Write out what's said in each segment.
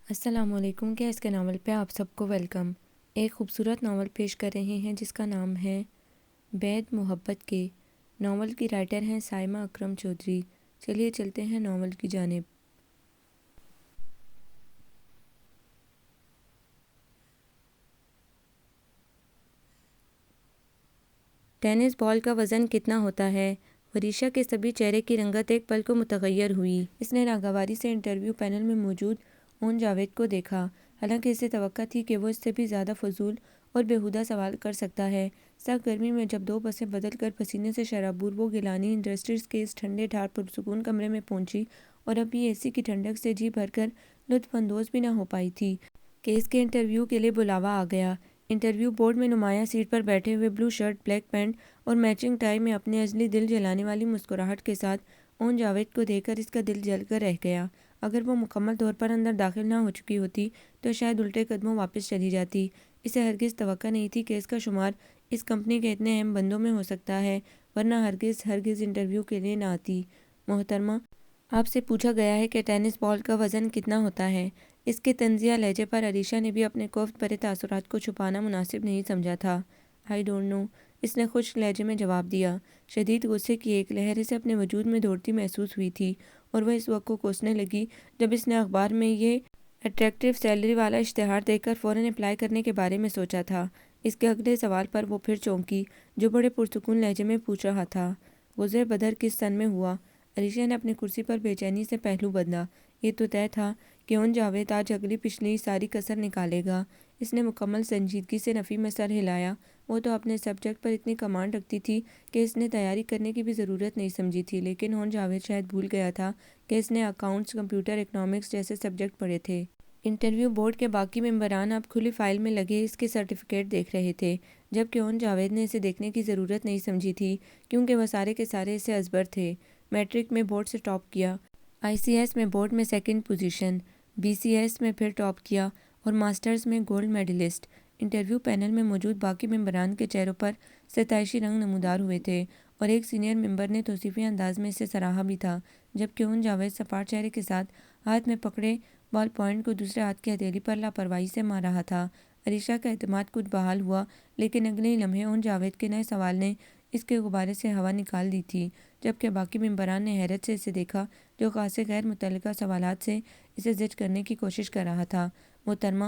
السلام علیکم۔ کیا اس کے ناول پہ آپ سب کو ویلکم۔ ایک خوبصورت ناول پیش کر رہے ہیں جس کا نام ہے بید محبت کے۔ ناول کی رائٹر ہیں سائمہ اکرم چودھری۔ چلیے چلتے ہیں ناول کی جانب۔ ٹینس بال کا وزن کتنا ہوتا ہے؟ وریشا کے سبھی چہرے کی رنگت ایک پل کو متغیر ہوئی۔ اس نے ناگواری سے انٹرویو پینل میں موجود اون جاوید کو دیکھا، حالانکہ اسے توقع تھی کہ وہ اس سے بھی زیادہ فضول اور بیہودہ سوال کر سکتا ہے۔ سخت گرمی میں جب دو بسیں بدل کر پسینے سے شرابور وہ گیلانی انڈسٹریز کے اس ٹھنڈے ٹھار پرسکون کمرے میں پہنچی اور ابھی اے سی کی ٹھنڈک سے جی بھر کر لطف اندوز بھی نہ ہو پائی تھی کہ اس کے انٹرویو کے لیے بلاوا آ گیا۔ انٹرویو بورڈ میں نمایاں سیٹ پر بیٹھے ہوئے بلو شرٹ، بلیک پینٹ اور میچنگ ٹائی میں اپنے ازلی دل جلانے والی مسکراہٹ کے ساتھ اون جاوید کو دیکھ کر اس کا دل جل کر رہ گیا۔ اگر وہ مکمل طور پر اندر داخل نہ ہو چکی ہوتی تو شاید الٹے قدموں واپس چلی جاتی۔ اسے ہرگز توقع نہیں تھی کہ اس کا شمار اس کمپنی کے اتنے اہم بندوں میں ہو سکتا ہے، ورنہ ہرگز انٹرویو کے لیے نہ آتی۔ محترمہ، آپ سے پوچھا گیا ہے کہ ٹینس بال کا وزن کتنا ہوتا ہے۔ اس کے طنزیہ لہجے پر علیشا نے بھی اپنے کوفت بھرے تاثرات کو چھپانا مناسب نہیں سمجھا تھا۔ آئی ڈونٹ نو، اس نے خشک لہجے میں جواب دیا۔ شدید غصے کی ایک لہر اسے اپنے وجود میں دوڑتی محسوس ہوئی تھی اور وہ اس وقت کو کوسنے لگی جب اس نے اخبار میں یہ اٹریکٹیو سیلری والا اشتہار دیکھ کر فوراً اپلائی کرنے کے بارے میں سوچا تھا۔ اس کے اگلے سوال پر وہ پھر چونکی، جو بڑے پرسکون لہجے میں پوچھ رہا تھا، غزوہ بدر کس سن میں ہوا؟ علیشا نے اپنی کرسی پر بے چینی سے پہلو بدلا۔ یہ تو طے تھا کہ اون جاوید آج اگلی پچھلی ساری کسر نکالے گا۔ اس نے مکمل سنجیدگی سے نفی میں سر ہلایا۔ وہ تو اپنے سبجیکٹ پر اتنی کمانڈ رکھتی تھی کہ اس نے تیاری کرنے کی بھی ضرورت نہیں سمجھی تھی، لیکن اون جاوید شاید بھول گیا تھا کہ اس نے اکاؤنٹس، کمپیوٹر اکنامکس جیسے سبجیکٹ پڑھے تھے۔ انٹرویو بورڈ کے باقی ممبران اب کھلی فائل میں لگے اس کے سرٹیفکیٹ دیکھ رہے تھے، جبکہ اون جاوید نے اسے دیکھنے کی ضرورت نہیں سمجھی تھی کیونکہ وہ سارے کے سارے اسے ازبر تھے۔ میٹرک میں بورڈ سے ٹاپ کیا، آئی سی ایس میں بورڈ میں second position, B C S میں پھر ٹاپ کیا اور ماسٹرز میں گولڈ میڈلسٹ۔ انٹرویو پینل میں موجود باقی ممبران کے چہروں پر ستائشی رنگ نمودار ہوئے تھے اور ایک سینئر ممبر نے توصیفی انداز میں اسے سراہا بھی تھا، جبکہ اون جاوید سپاٹ چہرے کے ساتھ ہاتھ میں پکڑے بال پوائنٹ کو دوسرے ہاتھ کی ہتھیلی پر لاپرواہی سے مار رہا تھا۔ علیشا کا اعتماد کچھ بحال ہوا، لیکن اگلے ہی لمحے اون جاوید کے نئے سوال نے اس کے غبارے سے ہوا نکال دی تھی، جبکہ باقی ممبران نے حیرت سے اسے دیکھا جو خاصے غیر متعلقہ سوالات سے اسے زج کرنے کی کوشش کر رہا تھا۔ محترمہ،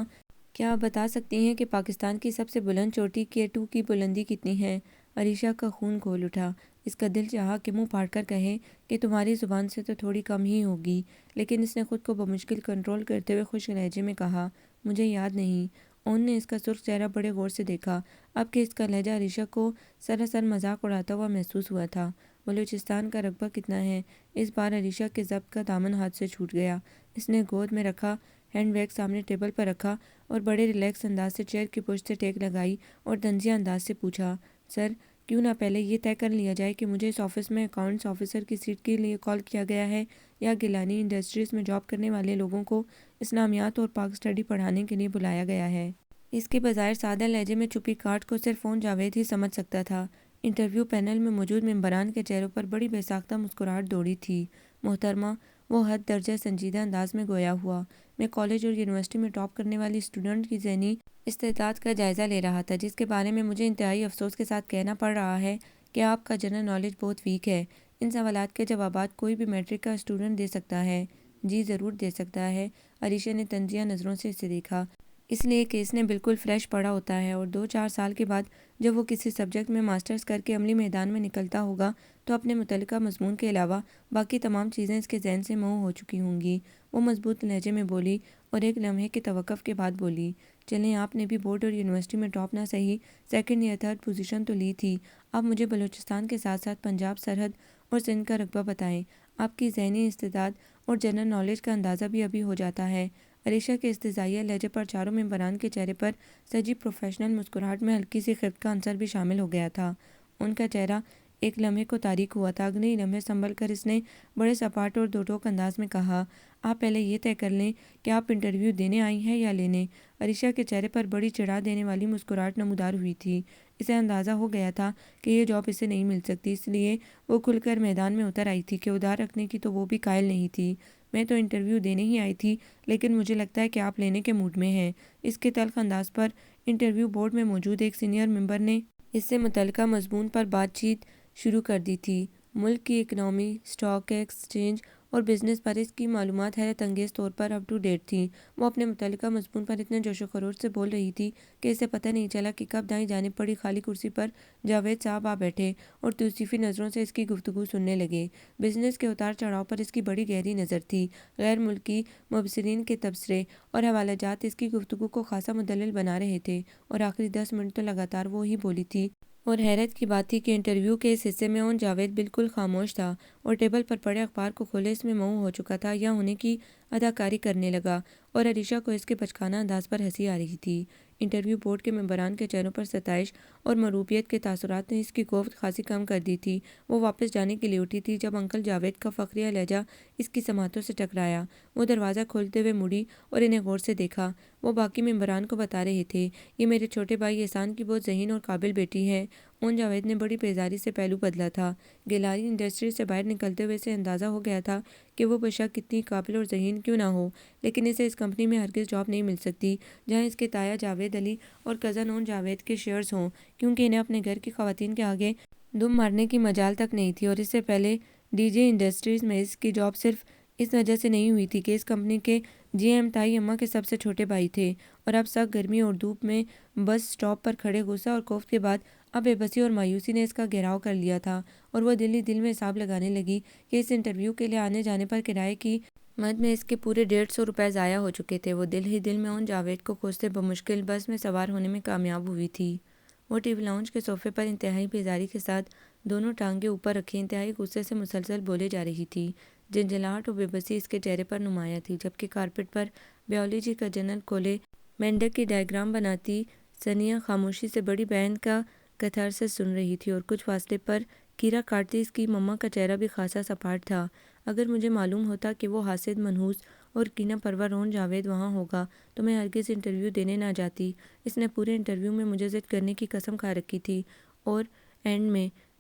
کیا آپ بتا سکتی ہیں کہ پاکستان کی سب سے بلند چوٹی K2 کی بلندی کتنی ہے؟ علیشا کا خون کھول اٹھا۔ اس کا دل چاہا کہ منہ پھاڑ کر کہے کہ تمہاری زبان سے تو تھوڑی کم ہی ہوگی، لیکن اس نے خود کو بمشکل کنٹرول کرتے ہوئے خشک لہجے میں کہا، مجھے یاد نہیں۔ اون نے اس کا سرخ چہرہ بڑے غور سے دیکھا، اب کہ اس کا لہجہ علیشا کو سراسر مذاق اڑاتا ہوا محسوس ہوا تھا۔ بلوچستان کا رقبہ کتنا ہے؟ اس بار علیشا کے ضبط کا دامن ہاتھ سے چھوٹ گیا۔ اس نے گود میں رکھا ہینڈ بیگ سامنے ٹیبل پر رکھا اور بڑے ریلیکس انداز سے چیئر کی پشت سے ٹیک لگائی اور طنزیہ انداز سے پوچھا، سر، کیوں نہ پہلے یہ طے کر لیا جائے کہ مجھے اس آفس میں اکاؤنٹس آفیسر کی سیٹ کے لیے کال کیا گیا ہے یا گیلانی انڈسٹریز میں جاب کرنے والے لوگوں کو اسلامیات اور پاک اسٹڈی پڑھانے کے لیے بلایا گیا ہے؟ اس کے بظاہر سادہ لہجے میں چھپی کاٹ کو صرف اون جاوید ہی سمجھ سکتا تھا۔ انٹرویو پینل میں موجود ممبران کے چہروں پر بڑی بے ساختہ مسکراہٹ دوڑی تھی۔ محترمہ، وہ حد درجہ سنجیدہ انداز میں گویا ہوا، میں کالج اور یونیورسٹی میں ٹاپ کرنے والی اسٹوڈنٹ کی ذہنی استعداد کا جائزہ لے رہا تھا، جس کے بارے میں مجھے انتہائی افسوس کے ساتھ کہنا پڑ رہا ہے کہ آپ کا جنرل نالج بہت ویک ہے۔ ان سوالات کے جوابات کوئی بھی میٹرک کا اسٹوڈنٹ دے سکتا ہے۔ جی ضرور دے سکتا ہے۔ علیشا نے طنزیہ نظروں سے اسے دیکھا، اس لیے کہ اس نے بالکل فریش پڑھا ہوتا ہے اور 2-4 سال کے بعد جب وہ کسی سبجیکٹ میں ماسٹرز کر کے عملی میدان میں نکلتا ہوگا تو اپنے متعلقہ مضمون کے علاوہ باقی تمام چیزیں اس کے ذہن سے محو ہو چکی ہوں گی۔ وہ مضبوط لہجے میں بولی اور ایک لمحے کے توقف کے بعد بولی، چلیں، آپ نے بھی بورڈ اور یونیورسٹی میں ٹاپ نہ صحیح سیکنڈ یا تھرڈ پوزیشن تو لی تھی۔ آپ مجھے بلوچستان کے ساتھ ساتھ پنجاب، سرحد اور سندھ کا رقبہ بتائیں۔ آپ کی ذہنی استعداد اور جنرل نالج کا اندازہ بھی ابھی ہو جاتا ہے۔ علیشا کے استہزائیہ لہجے پر چاروں ممبران کے چہرے پر سجی پروفیشنل مسکراہٹ میں ہلکی سی خفت کا عنصر بھی شامل ہو گیا تھا۔ ان کا چہرہ ایک لمحے کو تاریک ہوا تھا، اگلے ہی لمحے سنبھل کر اس نے بڑے سپاٹ اور دو ٹوک انداز میں کہا، آپ پہلے یہ طے کر لیں کہ آپ انٹرویو دینے آئی ہیں یا لینے۔ علیشا کے چہرے پر بڑی چڑھا دینے والی مسکراہٹ نمودار ہوئی تھی۔ اسے اندازہ ہو گیا تھا کہ یہ جاب اسے نہیں مل سکتی، اس لیے وہ کھل کر میدان میں اتر آئی تھی کہ ادھار رکھنے کی تو وہ بھی قائل نہیں تھی۔ میں تو انٹرویو دینے ہی آئی تھی، لیکن مجھے لگتا ہے کہ آپ لینے کے موڈ میں ہیں۔ اس کے تلخ انداز پر انٹرویو بورڈ میں موجود ایک سینئر ممبر نے اس سے متعلقہ مضمون پر بات چیت شروع کر دی تھی۔ ملک کی اکنامی، اسٹاک ایکسچینج اور بزنس پر اس کی معلومات حیرت انگیز طور پر اپ ٹو ڈیٹ تھیں۔ وہ اپنے متعلقہ مضمون پر اتنے جوش و خروش سے بول رہی تھی کہ اسے پتہ نہیں چلا کہ کب دائیں جانب پڑی خالی کرسی پر جاوید صاحب آ بیٹھے اور توصیفی نظروں سے اس کی گفتگو سننے لگے۔ بزنس کے اتار چڑھاؤ پر اس کی بڑی گہری نظر تھی۔ غیر ملکی مبصرین کے تبصرے اور حوالہ جات اس کی گفتگو کو خاصا مدلل بنا رہے تھے، اور آخری 10 منٹ تو لگاتار وہ ہی بولی تھی۔ اور حیرت کی بات تھی کہ انٹرویو کے اس حصے میں جاوید بالکل خاموش تھا اور ٹیبل پر پڑے اخبار کو کھولے اس میں مئو ہو چکا تھا یا ہونے کی اداکاری کرنے لگا، اور عریشہ کو اس کے بچکانہ انداز پر ہنسی آ رہی تھی۔ انٹرویو بورڈ کے ممبران کے چہروں پر ستائش اور مربوبیت کے تاثرات نے اس کی کوفت خاصی کم کر دی تھی۔ وہ واپس جانے کے لیے اٹھی تھی جب انکل جاوید کا فقریہ لہجہ اس کی سماعتوں سے ٹکرایا۔ وہ دروازہ کھولتے ہوئے مڑی اور انہیں غور سے دیکھا۔ وہ باقی ممبران کو بتا رہے تھے، یہ میرے چھوٹے بھائی احسان کی بہت ذہین اور قابل بیٹی ہے۔ جاوید نے بڑی بیزاری سے پہلو بدلا تھا۔ گیلاری انڈسٹریز سے باہر نکلتے ہوئے اسے اندازہ ہو گیا تھا کہ وہ بشک کتنی قابل اور ذہین کیوں نہ ہو، لیکن اسے اس کمپنی میں ہرگز جاب نہیں مل سکتی جہاں اس کے تایا جاوید علی اور کزن جاوید کے شیئرز ہوں، کیونکہ انہیں اپنے گھر کی خواتین کے آگے دم مارنے کی مجال تک نہیں تھی۔ اور اس سے پہلے ڈی جے انڈسٹریز میں اس کی جاب صرف اس وجہ سے نہیں ہوئی تھی کہ اس کمپنی کے جی ایم تائی اماں کے سب سے چھوٹے بھائی تھے، اور اب سخت گرمی اور دھوپ میں بس اسٹاپ پر کھڑے غصہ اور کوفت کے بعد اب بے بسی اور مایوسی نے اس کا گھیراؤ کر لیا تھا، اور وہ دل ہی دل میں حساب لگانے لگی کہ اس انٹرویو کے لیے آنے جانے پر کرائے کی مد میں اس کے پورے 150 روپے ضائع ہو چکے تھے۔ وہ دل ہی دل میں جاوید کو کوستے بمشکل بس میں سوار ہونے میں کامیاب ہوئی تھی۔ وہ ٹی وی لاؤنج کے صوفے پر انتہائی بیزاری کے ساتھ دونوں ٹانگیں اوپر رکھے انتہائی غصے سے مسلسل بولے جا رہی تھی۔ جھنجھلاہٹ اور بے بسی اس کے چہرے پر نمایاں تھی، جبکہ کارپٹ پر بائیولوجی کا جنرل کولے مینڈک کی ڈائیگرام بناتی ثانیہ خاموشی سے بڑی بہن کا کتھارسس سن رہی تھی، اور کچھ فاصلے پر کیرا کاٹتی اس کی مما کا چہرہ بھی خاصا سپاٹ تھا۔ اگر مجھے معلوم ہوتا کہ وہ حاسد، منحوس اور کینہ پرور جاوید وہاں ہوگا تو میں ہرگز انٹرویو دینے نہ جاتی۔ اس نے پورے انٹرویو میں مجھے ضد کرنے کی قسم کھا رکھی تھی، اور اینڈ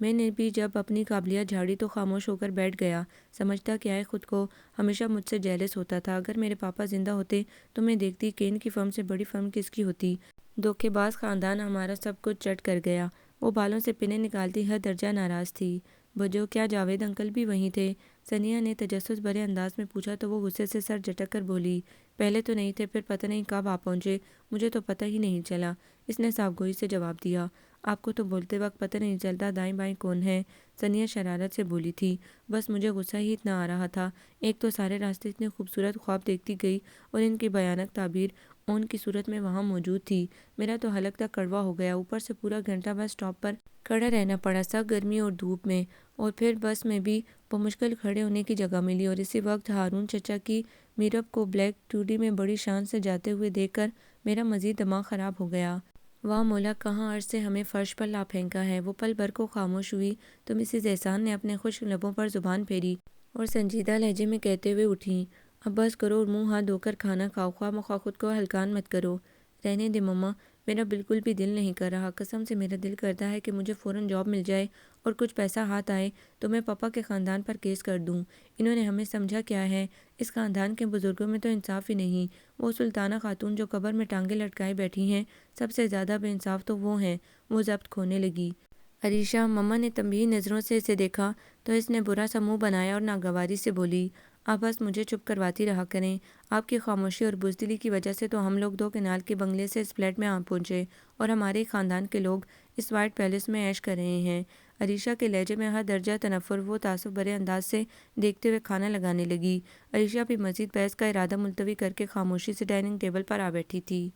میں نے بھی جب اپنی قابلیت جھاڑی تو خاموش ہو کر بیٹھ گیا، سمجھتا کہ آئے خود کو ہمیشہ مجھ سے جیلس ہوتا تھا۔ اگر میرے پاپا زندہ ہوتے تو میں دیکھتی کہ ان کی فرم سے بڑی فرم کس کی ہوتی۔ دھوکے باز خاندان ہمارا سب کچھ چٹ کر گیا۔ وہ بالوں سے پنیں نکالتی حد درجہ ناراض تھی۔ بجو، کیا جاوید انکل بھی وہیں تھے؟ ثانیہ نے تجسس بھرے انداز میں پوچھا تو وہ غصے سے سر جھٹک کر بولی، پہلے تو نہیں تھے، پھر پتہ نہیں کب آ پہنچے، مجھے تو پتہ ہی نہیں چلا۔ اس نے صاف گوئی سے جواب دیا، آپ کو تو بولتے وقت پتہ نہیں چلتا دائیں بائیں کون ہے؟ ثانیہ شرارت سے بولی تھی، بس مجھے غصہ ہی اتنا آ رہا تھا، ایک تو سارے راستے اتنے خوبصورت خواب دیکھتی گئی اور ان کی بھیانک تعبیر اون کی صورت میں وہاں موجود تھی۔ میرا تو حلق تک کڑوا ہو گیا، اوپر سے پورا گھنٹہ بس اسٹاپ پر کھڑا رہنا پڑا سخت گرمی اور دھوپ میں، اور پھر بس میں بھی بمشکل کھڑے ہونے کی جگہ ملی، اور اسی وقت ہارون چچا کی میرب کو بلیک ٹوڈی میں بڑی شان سے جاتے ہوئے دیکھ کر میرا مزید دماغ خراب ہو گیا۔ واہ مولا، کہاں عرض سے ہمیں فرش پر لا پھینکا ہے۔ وہ پل بھر کو خاموش ہوئی تو مسز احسان نے اپنے خشک لبوں پر زبان پھیری اور سنجیدہ لہجے میں کہتے ہوئے اٹھیں، اب بس کرو اور منہ ہاتھ دھو کر کھانا کھاؤ، خواہ مخواہ خود کو ہلکان مت کرو۔ رہنے دے مما، میرا بالکل بھی دل نہیں کر رہا، قسم سے میرا دل کرتا ہے کہ مجھے فوراً جاب مل جائے اور کچھ پیسہ ہاتھ آئے تو میں پاپا کے خاندان پر کیس کر دوں۔ انہوں نے ہمیں سمجھا کیا ہے؟ اس خاندان کے بزرگوں میں تو انصاف ہی نہیں۔ وہ سلطانہ خاتون جو قبر میں ٹانگیں لٹکائے بیٹھی ہیں، سب سے زیادہ بے انصاف تو وہ ہیں۔ وہ ضبط کھونے لگی۔ عریشہ، مما نے تنبیہی نظروں سے اسے دیکھا تو اس نے برا سا منہ بنایا اور ناگواری سے بولی، آپ بس مجھے چپ کرواتی رہا کریں۔ آپ کی خاموشی اور بزدلی کی وجہ سے تو ہم لوگ 2 کنال کے بنگلے سے اس فلیٹ میں آ پہنچے، اور ہمارے ہی خاندان کے لوگ اس وائٹ پیلس میں عیش کر رہے ہیں۔ عریشہ کے لہجے میں ہر درجہ تنفر وہ تعصب بھرے انداز سے دیکھتے ہوئے کھانا لگانے لگی۔ عریشہ بھی مزید بحث کا ارادہ ملتوی کر کے خاموشی سے ڈائننگ ٹیبل پر آ بیٹھی تھی۔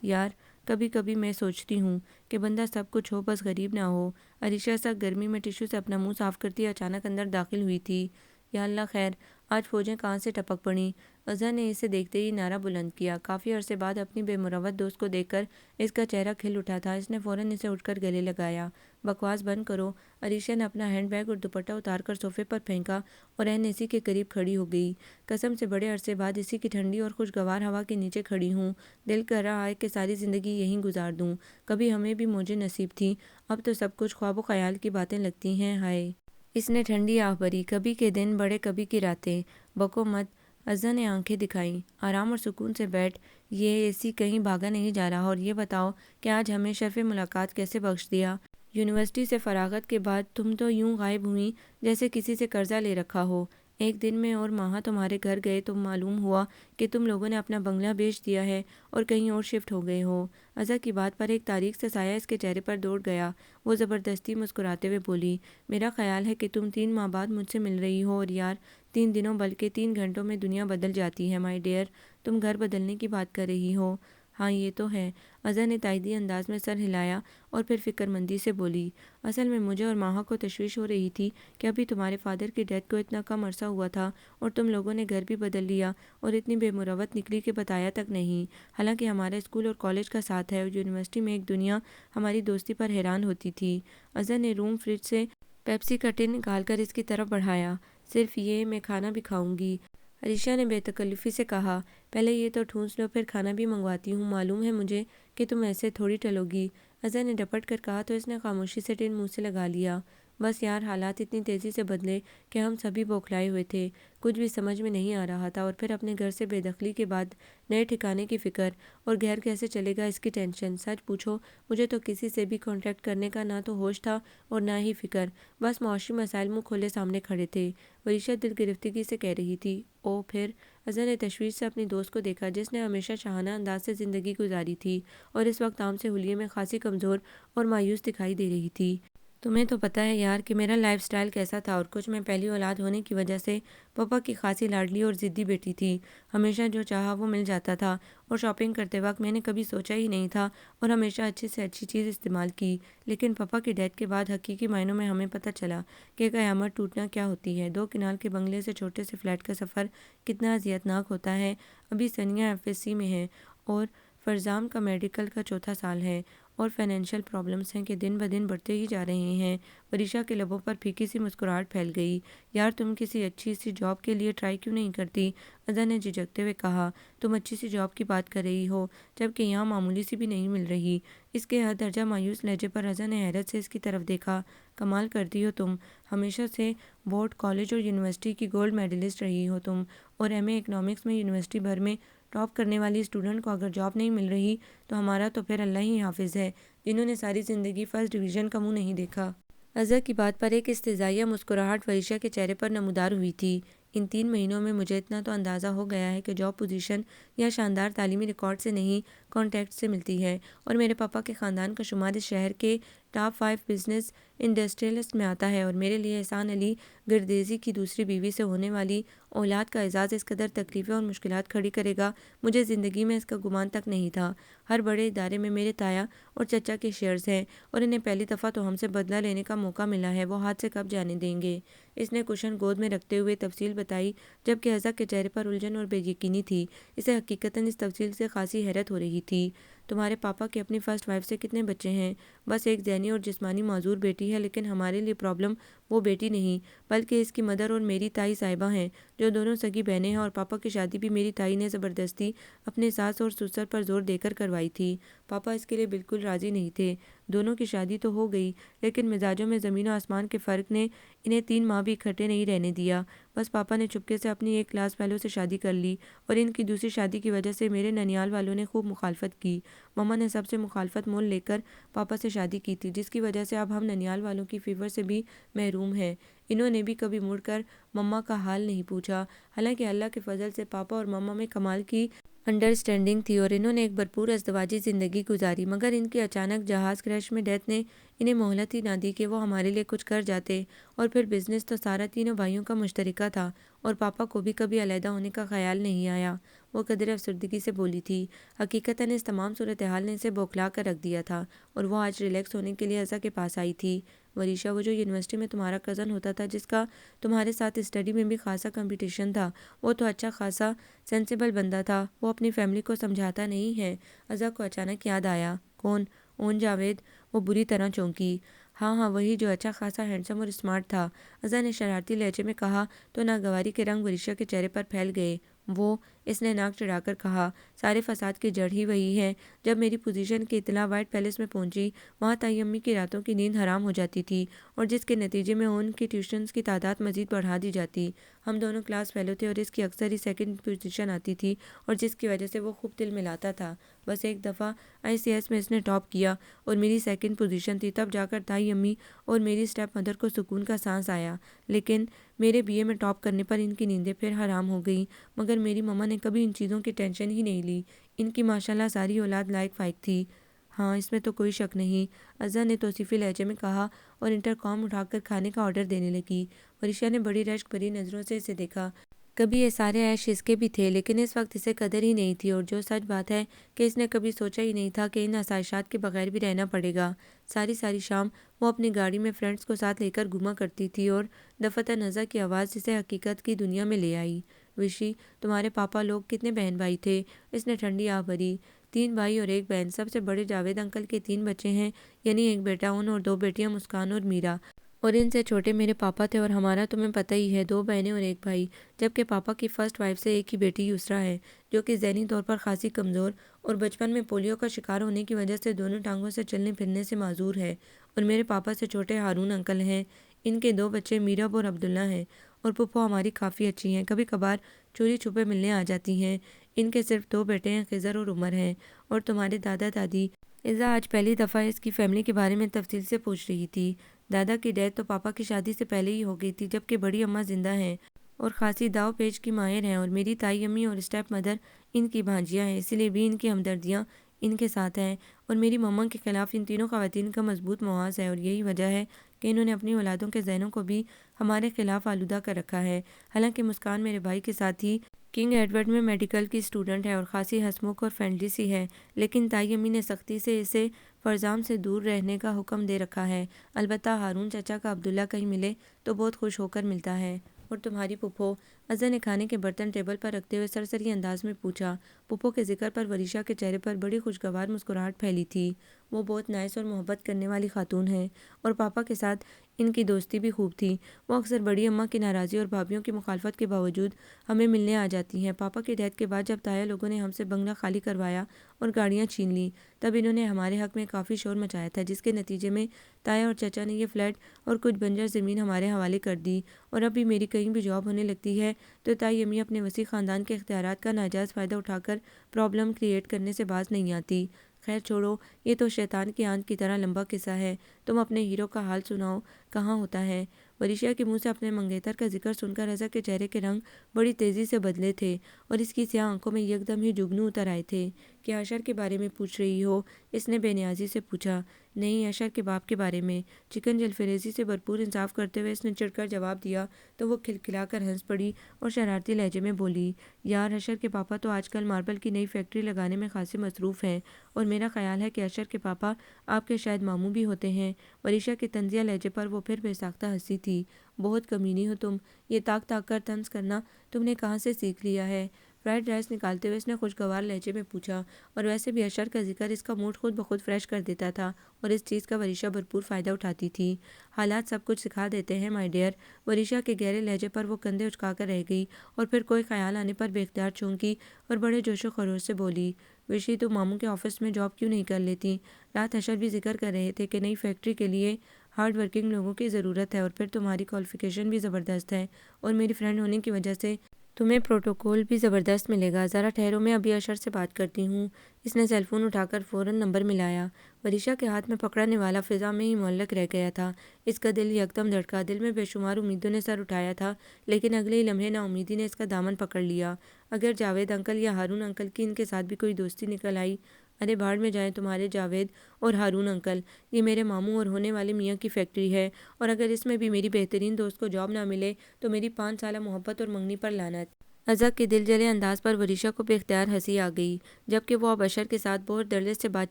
یار، کبھی کبھی میں سوچتی ہوں کہ بندہ سب کچھ ہو بس غریب نہ ہو۔ عریشہ سخت گرمی میں ٹشو سے اپنا منہ صاف کرتی اچانک اندر داخل ہوئی تھی۔ یا اللہ خیر، آج فوجیں کہاں سے ٹپک پڑیں؟ اظہر نے اسے دیکھتے ہی نعرہ بلند کیا۔ کافی عرصے بعد اپنی بے مروت دوست کو دیکھ کر اس کا چہرہ کھل اٹھا تھا۔ اس نے فوراً اسے اٹھ کر گلے لگایا۔ بکواس بند کرو۔ عریشہ نے اپنا ہینڈ بیگ اور دوپٹہ اتار کر صوفے پر پھینکا اور عین اسی کے قریب کھڑی ہو گئی۔ قسم سے بڑے عرصے بعد اسی کی ٹھنڈی اور خوشگوار ہوا کے نیچے کھڑی ہوں، دل کر رہا ہے کہ ساری زندگی یہیں گزار دوں۔ کبھی ہمیں بھی موجیں نصیب تھیں، اب تو سب کچھ خواب و خیال کی باتیں لگتی ہیں۔ ہائے! اس نے ٹھنڈی آہ بھری، کبھی کے دن بڑے کبھی کی راتیں۔ بکو مت، ازا نے آنکھیں دکھائیں۔ آرام اور سکون سے بیٹھ، یہ اے سی کہیں بھاگا نہیں جا رہا، اور یہ بتاؤ کہ آج ہمیں شرف ملاقات کیسے بخش دیا؟ یونیورسٹی سے فراغت کے بعد تم تو یوں غائب ہوئیں جیسے کسی سے قرضہ لے رکھا ہو۔ ایک دن میں اور ماہا تمہارے گھر گئے تو معلوم ہوا کہ تم لوگوں نے اپنا بنگلہ بیچ دیا ہے اور کہیں اور شفٹ ہو گئے ہو۔ ازا کی بات پر ایک تاریک سے سایہ اس کے چہرے پر دوڑ گیا۔ وہ زبردستی مسکراتے ہوئے بولی، میرا خیال ہے کہ تم 3 ماہ بعد مجھ سے مل رہی ہو، اور یار 3 دنوں بلکہ 3 گھنٹوں میں دنیا بدل جاتی ہے مائی ڈیئر۔ تم گھر بدلنے کی بات کر رہی ہو؟ ہاں یہ تو ہے۔ ازا نے تائیدی انداز میں سر ہلایا اور پھر فکر مندی سے بولی، اصل میں مجھے اور ماہا کو تشویش ہو رہی تھی کہ ابھی تمہارے فادر کی ڈیتھ کو اتنا کم عرصہ ہوا تھا اور تم لوگوں نے گھر بھی بدل لیا اور اتنی بے مروت نکلی کہ بتایا تک نہیں۔ حالانکہ ہمارا اسکول اور کالج کا ساتھ ہے، اور یونیورسٹی میں ایک دنیا ہماری دوستی پر حیران ہوتی تھی۔ ازا نے روم فریج سے پیپسی کا ٹن نکال کر اس کی طرف بڑھایا۔ صرف یہ، میں کھانا بھی کھاؤں گی، عریشہ نے بے تکلفی سے کہا۔ پہلے یہ تو ٹھونس لو، پھر کھانا بھی منگواتی ہوں، معلوم ہے مجھے کہ تم ایسے تھوڑی ٹلو گی۔ ازا نے ڈپٹ کر کہا تو اس نے خاموشی سے ٹن منہ سے لگا لیا۔ بس یار، حالات اتنی تیزی سے بدلے کہ ہم سبھی بوکھلائے ہوئے تھے، کچھ بھی سمجھ میں نہیں آ رہا تھا، اور پھر اپنے گھر سے بے دخلی کے بعد نئے ٹھکانے کی فکر، اور گھر کیسے چلے گا اس کی ٹینشن۔ سچ پوچھو مجھے تو کسی سے بھی کانٹیکٹ کرنے کا نہ تو ہوش تھا اور نہ ہی فکر، بس معاشی مسائل منہ کھولے سامنے کھڑے تھے۔ وریشا دل گرفتگی سے کہہ رہی تھی، او پھر؟ ازا نے تشویش سے اپنی دوست کو دیکھا، جس نے ہمیشہ شاہانہ انداز سے زندگی گزاری تھی اور اس وقت عام سے حلیے میں خاصی کمزور اور مایوس دکھائی دے رہی تھی۔ تمہیں تو پتہ ہے یار کہ میرا لائف سٹائل کیسا تھا، اور کچھ میں پہلی اولاد ہونے کی وجہ سے پاپا کی خاصی لاڈلی اور ضدی بیٹی تھی۔ ہمیشہ جو چاہا وہ مل جاتا تھا، اور شاپنگ کرتے وقت میں نے کبھی سوچا ہی نہیں تھا اور ہمیشہ اچھی سے اچھی چیز استعمال کی۔ لیکن پاپا کی ڈیتھ کے بعد حقیقی معنوں میں ہمیں پتہ چلا کہ قیامت ٹوٹنا کیا ہوتی ہے۔ 2 کنال کے بنگلے سے چھوٹے سے فلیٹ کا سفر کتنا اذیت ناک ہوتا ہے۔ ابھی ثانیہ FSC میں ہے اور فرزام کا میڈیکل کا 4تھا سال ہے، اور فائنینشیل پرابلمز ہیں کہ دن بدن بڑھتے ہی جا رہے ہیں۔ وریشا کے لبوں پر پھیکی سی مسکراہٹ پھیل گئی۔ یار تم کسی اچھی سی جاب کے لیے ٹرائی کیوں نہیں کرتی؟ ازا نے جھجکتے ہوئے کہا۔ تم اچھی سی جاب کی بات کر رہی ہو جبکہ یہاں معمولی سی بھی نہیں مل رہی۔ اس کے حد درجہ مایوس لہجے پر ازا نے حیرت سے اس کی طرف دیکھا۔ کمال کرتی ہو تم، ہمیشہ سے بورڈ، کالج اور یونیورسٹی کی گولڈ میڈلسٹ رہی ہو تم، اور MA اکنامکس میں یونیورسٹی بھر میں ٹاپ کرنے والی اسٹوڈنٹ کو اگر جاب نہیں مل رہی تو ہمارا تو پھر اللہ ہی حافظ ہے، جنہوں نے ساری زندگی فرسٹ ڈویژن کا منہ نہیں دیکھا۔ ازا کی بات پر ایک استہزائیہ مسکراہٹ وریشا کے چہرے پر نمودار ہوئی تھی۔ ان 3 مہینوں میں مجھے اتنا تو اندازہ ہو گیا ہے کہ جاب پوزیشن یا شاندار تعلیمی ریکارڈ سے نہیں، کانٹیکٹ سے ملتی ہے، اور میرے پاپا کے خاندان کا شمار اس شہر کے ٹاپ 5 بزنس انڈسٹریلسٹ میں آتا ہے، اور میرے لیے احسان علی گردیزی کی دوسری بیوی سے ہونے والی اولاد کا اعزاز اس قدر تکلیفیں اور مشکلات کھڑی کرے گا، مجھے زندگی میں اس کا گمان تک نہیں تھا۔ ہر بڑے ادارے میں میرے تایا اور چچا کے شیئرز ہیں، اور انہیں پہلی دفعہ تو ہم سے بدلہ لینے کا موقع ملا ہے، وہ ہاتھ سے کب جانے دیں گے؟ اس نے کشن گود میں رکھتے ہوئے تفصیل بتائی، جبکہ ازا کے چہرے پر الجھن اور بے یقینی تھی۔ اسے حقیقتاً اس تفصیل سے خاصی حیرت ہو رہی تھی۔ تمہارے پاپا کی اپنی فرسٹ وائف سے کتنے بچے ہیں؟ بس ایک ذہنی اور جسمانی معذور بیٹی ہے، لیکن ہمارے لیے پرابلم وہ بیٹی نہیں بلکہ اس کی مدر اور میری تائی صاحبہ ہیں، جو دونوں سگی بہنیں ہیں، اور پاپا کی شادی بھی میری تائی نے زبردستی اپنے ساس اور سسر پر زور دے کر کروائی تھی۔ پاپا اس کے لیے بالکل راضی نہیں تھے۔ دونوں کی شادی تو ہو گئی، لیکن مزاجوں میں زمین و آسمان کے فرق نے انہیں 3 ماہ بھی اکٹھے نہیں رہنے دیا۔ بس پاپا نے چپکے سے اپنی ایک کلاس فیلو سے شادی کر لی، اور ان کی دوسری شادی کی وجہ سے میرے ننیال والوں نے خوب مخالفت کی۔ مما نے سب سے مخالفت مول لے کر پاپا سے شادی کی تھی، جس کی وجہ سے اب ہم ننیال والوں کی فیور سے بھی محروم ہیں۔ انہوں نے بھی کبھی مڑ کر مما کا حال نہیں پوچھا۔ حالانکہ اللہ کے فضل سے پاپا اور مما میں کمال کی انڈرسٹینڈنگ تھی، اور انہوں نے ایک بھرپور ازدواجی زندگی گزاری، مگر ان کی اچانک جہاز کریش میں ڈیتھ نے انہیں مہلت ہی نہ دی کہ وہ ہمارے لیے کچھ کر جاتے۔ اور پھر بزنس تو سارا تینوں بھائیوں کا مشترکہ تھا، اور پاپا کو بھی کبھی علیحدہ ہونے کا خیال نہیں آیا۔ وہ قدر افسردگی سے بولی تھی۔ حقیقتاً اس تمام صورتحال نے اسے بوکھلا کر رکھ دیا تھا، اور وہ آج ریلیکس ہونے کے لیے ازا کے پاس آئی تھی۔ وریشا، وہ جو یونیورسٹی میں تمہارا کزن ہوتا تھا، جس کا تمہارے ساتھ اسٹڈی میں بھی خاصا کمپٹیشن تھا، وہ تو اچھا خاصا سینسیبل بندہ تھا، وہ اپنی فیملی کو سمجھاتا نہیں ہے؟ ازا کو اچانک یاد آیا۔ کون؟ اون جاوید۔ وہ بری طرح چونکی۔ ہاں ہاں، وہی جو اچھا خاصا ہینڈسم اور اسمارٹ تھا، ازا نے شرارتی لہجے میں کہا تو ناگواری کے رنگ وریشا کے چہرے پر پھیل گئے۔ وہ اس نے ناک چڑھا کر کہا۔ سارے فساد کی جڑ ہی وہی ہے۔ جب میری پوزیشن کی اطلاع وائٹ پیلس میں پہنچی، وہاں تائی امی کی راتوں کی نیند حرام ہو جاتی تھی اور جس کے نتیجے میں ان کی ٹیوشنز کی تعداد مزید بڑھا دی جاتی۔ ہم دونوں کلاس فیلو تھے اور اس کی اکثر ہی سیکنڈ پوزیشن آتی تھی اور جس کی وجہ سے وہ خوب دل ملاتا تھا۔ بس ایک دفعہ ICS میں اس نے ٹاپ کیا اور میری سیکنڈ پوزیشن تھی، تب جا کر تائی امی اور میری اسٹیپ مدر کو سکون کا سانس آیا۔ لیکن میرے BA میں ٹاپ کرنے پر ان کی نیندیں پھر حرام ہو گئیں، مگر میری مما نے کبھی ان چیزوں کی ٹینشن ہی نہیں لی۔ ان کی ماشاءاللہ ساری اولاد لائق فائق تھی۔ ہاں، اس میں تو کوئی شک نہیں، اذہان نے توصیفی لہجے میں کہا اور انٹرکام اٹھا کر کھانے کا آرڈر دینے لگی۔ ورشا نے بڑی رشک بھری نظروں سے اسے دیکھا۔ کبھی یہ سارے عیش اس کے بھی تھے، لیکن اس وقت اسے قدر ہی نہیں تھی، اور جو سچ بات ہے کہ اس نے کبھی سوچا ہی نہیں تھا کہ ان آسائشات کے بغیر بھی رہنا پڑے گا۔ ساری شام وہ اپنی گاڑی میں فرینڈز کو ساتھ لے کر گھوما کرتی تھی اور دفتر نظر کی آواز اسے حقیقت کی دنیا میں لے آئی۔ وشی، تمہارے پاپا لوگ کتنے بہن بھائی تھے؟ اس نے ٹھنڈی آہ بھری۔ 3 بھائی اور 1 بہن۔ سب سے بڑے جاوید انکل کے 3 بچے ہیں، یعنی 1 بیٹا ان اور 2 بیٹیاں مسکان اور میرا، اور ان سے چھوٹے میرے پاپا تھے، اور ہمارا تمہیں پتہ ہی ہے 2 بہنیں اور 1 بھائی، جبکہ پاپا کی فرسٹ وائف سے ایک ہی بیٹی یسریٰ ہے، جو کہ ذہنی طور پر خاصی کمزور اور بچپن میں پولیو کا شکار ہونے کی وجہ سے دونوں ٹانگوں سے چلنے پھرنے سے معذور ہے، اور میرے پاپا سے چھوٹے ہارون انکل ہیں، ان کے 2 بچے میرب اور عبداللہ ہیں، اور پھپھو ہماری کافی اچھی ہیں، کبھی کبھار چوری چھپے ملنے آ جاتی ہیں۔ ان کے صرف 2 بیٹے ہیں، خضر اور عمر ہیں۔ اور تمہارے دادا دادی؟ ایزا آج پہلی دفعہ اس کی فیملی کے بارے میں تفصیل سے پوچھ رہی تھی۔ دادا کی ڈیتھ تو پاپا کی شادی سے پہلے ہی ہو گئی تھی، جبکہ بڑی اماں زندہ ہیں اور خاصی داؤ پیچ کی ماہر ہیں، اور میری تائی امی اور اسٹیپ مدر ان کی بھانجیاں ہیں، اسی لیے بھی ان کی ہمدردیاں ان کے ساتھ ہیں، اور میری مما کے خلاف ان تینوں خواتین کا مضبوط محاذ ہے، اور یہی وجہ ہے کہ انہوں نے اپنی اولادوں کے ذہنوں کو بھی ہمارے خلاف آلودہ کر رکھا ہے۔ حالانکہ مسکان میرے بھائی کے ساتھ ہی کنگ ایڈورڈ میں میڈیکل کی اسٹوڈنٹ ہے اور خاصی ہنسمکھ اور فرینڈلی سی ہے، لیکن تائی امی نے سختی سے اسے فرزام سے دور رہنے کا حکم دے رکھا ہے۔ البتہ ہارون چچا کا عبداللہ کہیں ملے تو بہت خوش ہو کر ملتا ہے۔ اور تمہاری پھپھو؟ اذہان نے کھانے کے برتن ٹیبل پر رکھتے ہوئے سرسری انداز میں پوچھا۔ پھپھو کے ذکر پر ورشا کے چہرے پر بڑی خوشگوار مسکراہٹ پھیلی تھی۔ وہ بہت نائس اور محبت کرنے والی خاتون ہیں، اور پاپا کے ساتھ ان کی دوستی بھی خوب تھی۔ وہ اکثر بڑی اماں کی ناراضی اور بھابھیوں کی مخالفت کے باوجود ہمیں ملنے آ جاتی ہیں۔ پاپا کی ڈیتھ کے بعد جب تایا لوگوں نے ہم سے بنگلہ خالی کروایا اور گاڑیاں چھین لیں، تب انہوں نے ہمارے حق میں کافی شور مچایا تھا، جس کے نتیجے میں تایا اور چچا نے یہ فلیٹ اور کچھ بنجر زمین ہمارے حوالے کر دی، اور اب بھی میری کہیں بھی جاب ہونے لگتی ہے تو تائی امی اپنے وسیع خاندان کے اختیارات کا ناجائز فائدہ اٹھا کر پرابلم کریٹ کرنے سے باز نہیں آتی۔ خیر چھوڑو، یہ تو شیطان کی آنت کی طرح لمبا قصہ ہے، تم اپنے ہیرو کا حال سناؤ، کہاں ہوتا ہے؟ ورشا کے منہ سے اپنے منگیتر کا ذکر سن کر رضا کے چہرے کے رنگ بڑی تیزی سے بدلے تھے اور اس کی سیاہ آنکھوں میں یکدم ہی جگنو اتر آئے تھے۔ کیا اشر کے بارے میں پوچھ رہی ہو؟ اس نے بے نیازی سے پوچھا۔ نہیں، اشر کے باپ کے بارے میں۔ چکن جلفریزی سے بھرپور انصاف کرتے ہوئے اس نے چڑھ کر جواب دیا تو وہ کھلکھلا کر ہنس پڑی اور شرارتی لہجے میں بولی، یار اشر کے پاپا تو آج کل ماربل کی نئی فیکٹری لگانے میں خاصے مصروف ہیں، اور میرا خیال ہے کہ اشر کے پاپا آپ کے شاید ماموں بھی ہوتے ہیں۔ ورشا کے طنزیہ لہجے پر وہ پھر بے ساختہ ہنسی تھی۔ بہت کمینی ہو تم، یہ تاک تاک کر طنز کرنا تم نے کہاں سے سیکھ لیا ہے؟ فرائیڈ رائس نکالتے ہوئے اس نے خوشگوار لہجے میں پوچھا، اور ویسے بھی اشر کا ذکر اس کا موڈ خود بخود فریش کر دیتا تھا اور اس چیز کا ورشا بھرپور فائدہ اٹھاتی تھی۔ حالات سب کچھ سکھا دیتے ہیں مائی ڈیئر۔ ورشا کے گہرے لہجے پر وہ کندھے اچکا کر رہ گئی اور پھر کوئی خیال آنے پر بے اختیار چونکی اور بڑے جوش و خروش سے بولی، وشی تم ماموں کے آفس میں جاب کیوں نہیں کر لیتی؟ رات اشر بھی ذکر کر رہے تھے کہ نئی فیکٹری کے لیے ہارڈ ورکنگ لوگوں کی ضرورت ہے، اور پھر تمہاری کوالیفیکیشن بھی زبردست ہے، اور میری فرینڈ ہونے کی وجہ سے تمہیں پروٹوکول بھی زبردست ملے گا۔ ذرا ٹھہرو، میں ابھی اشر سے بات کرتی ہوں۔ اس نے سیل فون اٹھا کر فوراً نمبر ملایا۔ ورشا کے ہاتھ میں پکڑا نوالا فضا میں ہی معلق رہ گیا تھا۔ اس کا دل یکدم دھڑکا، دل میں بے شمار امیدوں نے سر اٹھایا تھا، لیکن اگلے ہی لمحے نا امیدی نے اس کا دامن پکڑ لیا۔ اگر جاوید انکل یا ہارون انکل کی ان کے ساتھ بھی کوئی دوستی نکل آئی، ارے بھاڑ میں جائیں تمہارے جاوید اور ہارون انکل، یہ میرے ماموں اور ہونے والے میاں کی فیکٹری ہے، اور اگر اس میں بھی میری بہترین دوست کو جاب نہ ملے تو میری 5 سالہ محبت اور منگنی پر لعنت۔ ازا کے دل جلے انداز پر ورشا کو بے اختیار ہنسی آ گئی، جبکہ وہ اب اشر کے ساتھ بہت دردِ سے بات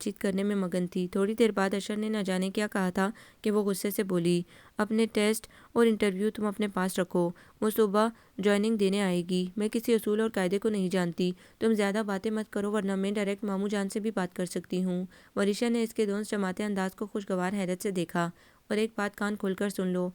چیت کرنے میں مگن تھی۔ تھوڑی دیر بعد اشر نے نہ جانے کیا کہا تھا کہ وہ غصے سے بولی، اپنے ٹیسٹ اور انٹرویو تم اپنے پاس رکھو، وہ صبح جوائننگ دینے آئے گی۔ میں کسی اصول اور قاعدے کو نہیں جانتی، تم زیادہ باتیں مت کرو ورنہ میں ڈائریکٹ ماموں جان سے بھی بات کر سکتی ہوں۔ ورشا نے اس کے دونس جماتے انداز کو خوشگوار حیرت سے دیکھا۔ اور ایک بات کان کھول کر سن لو،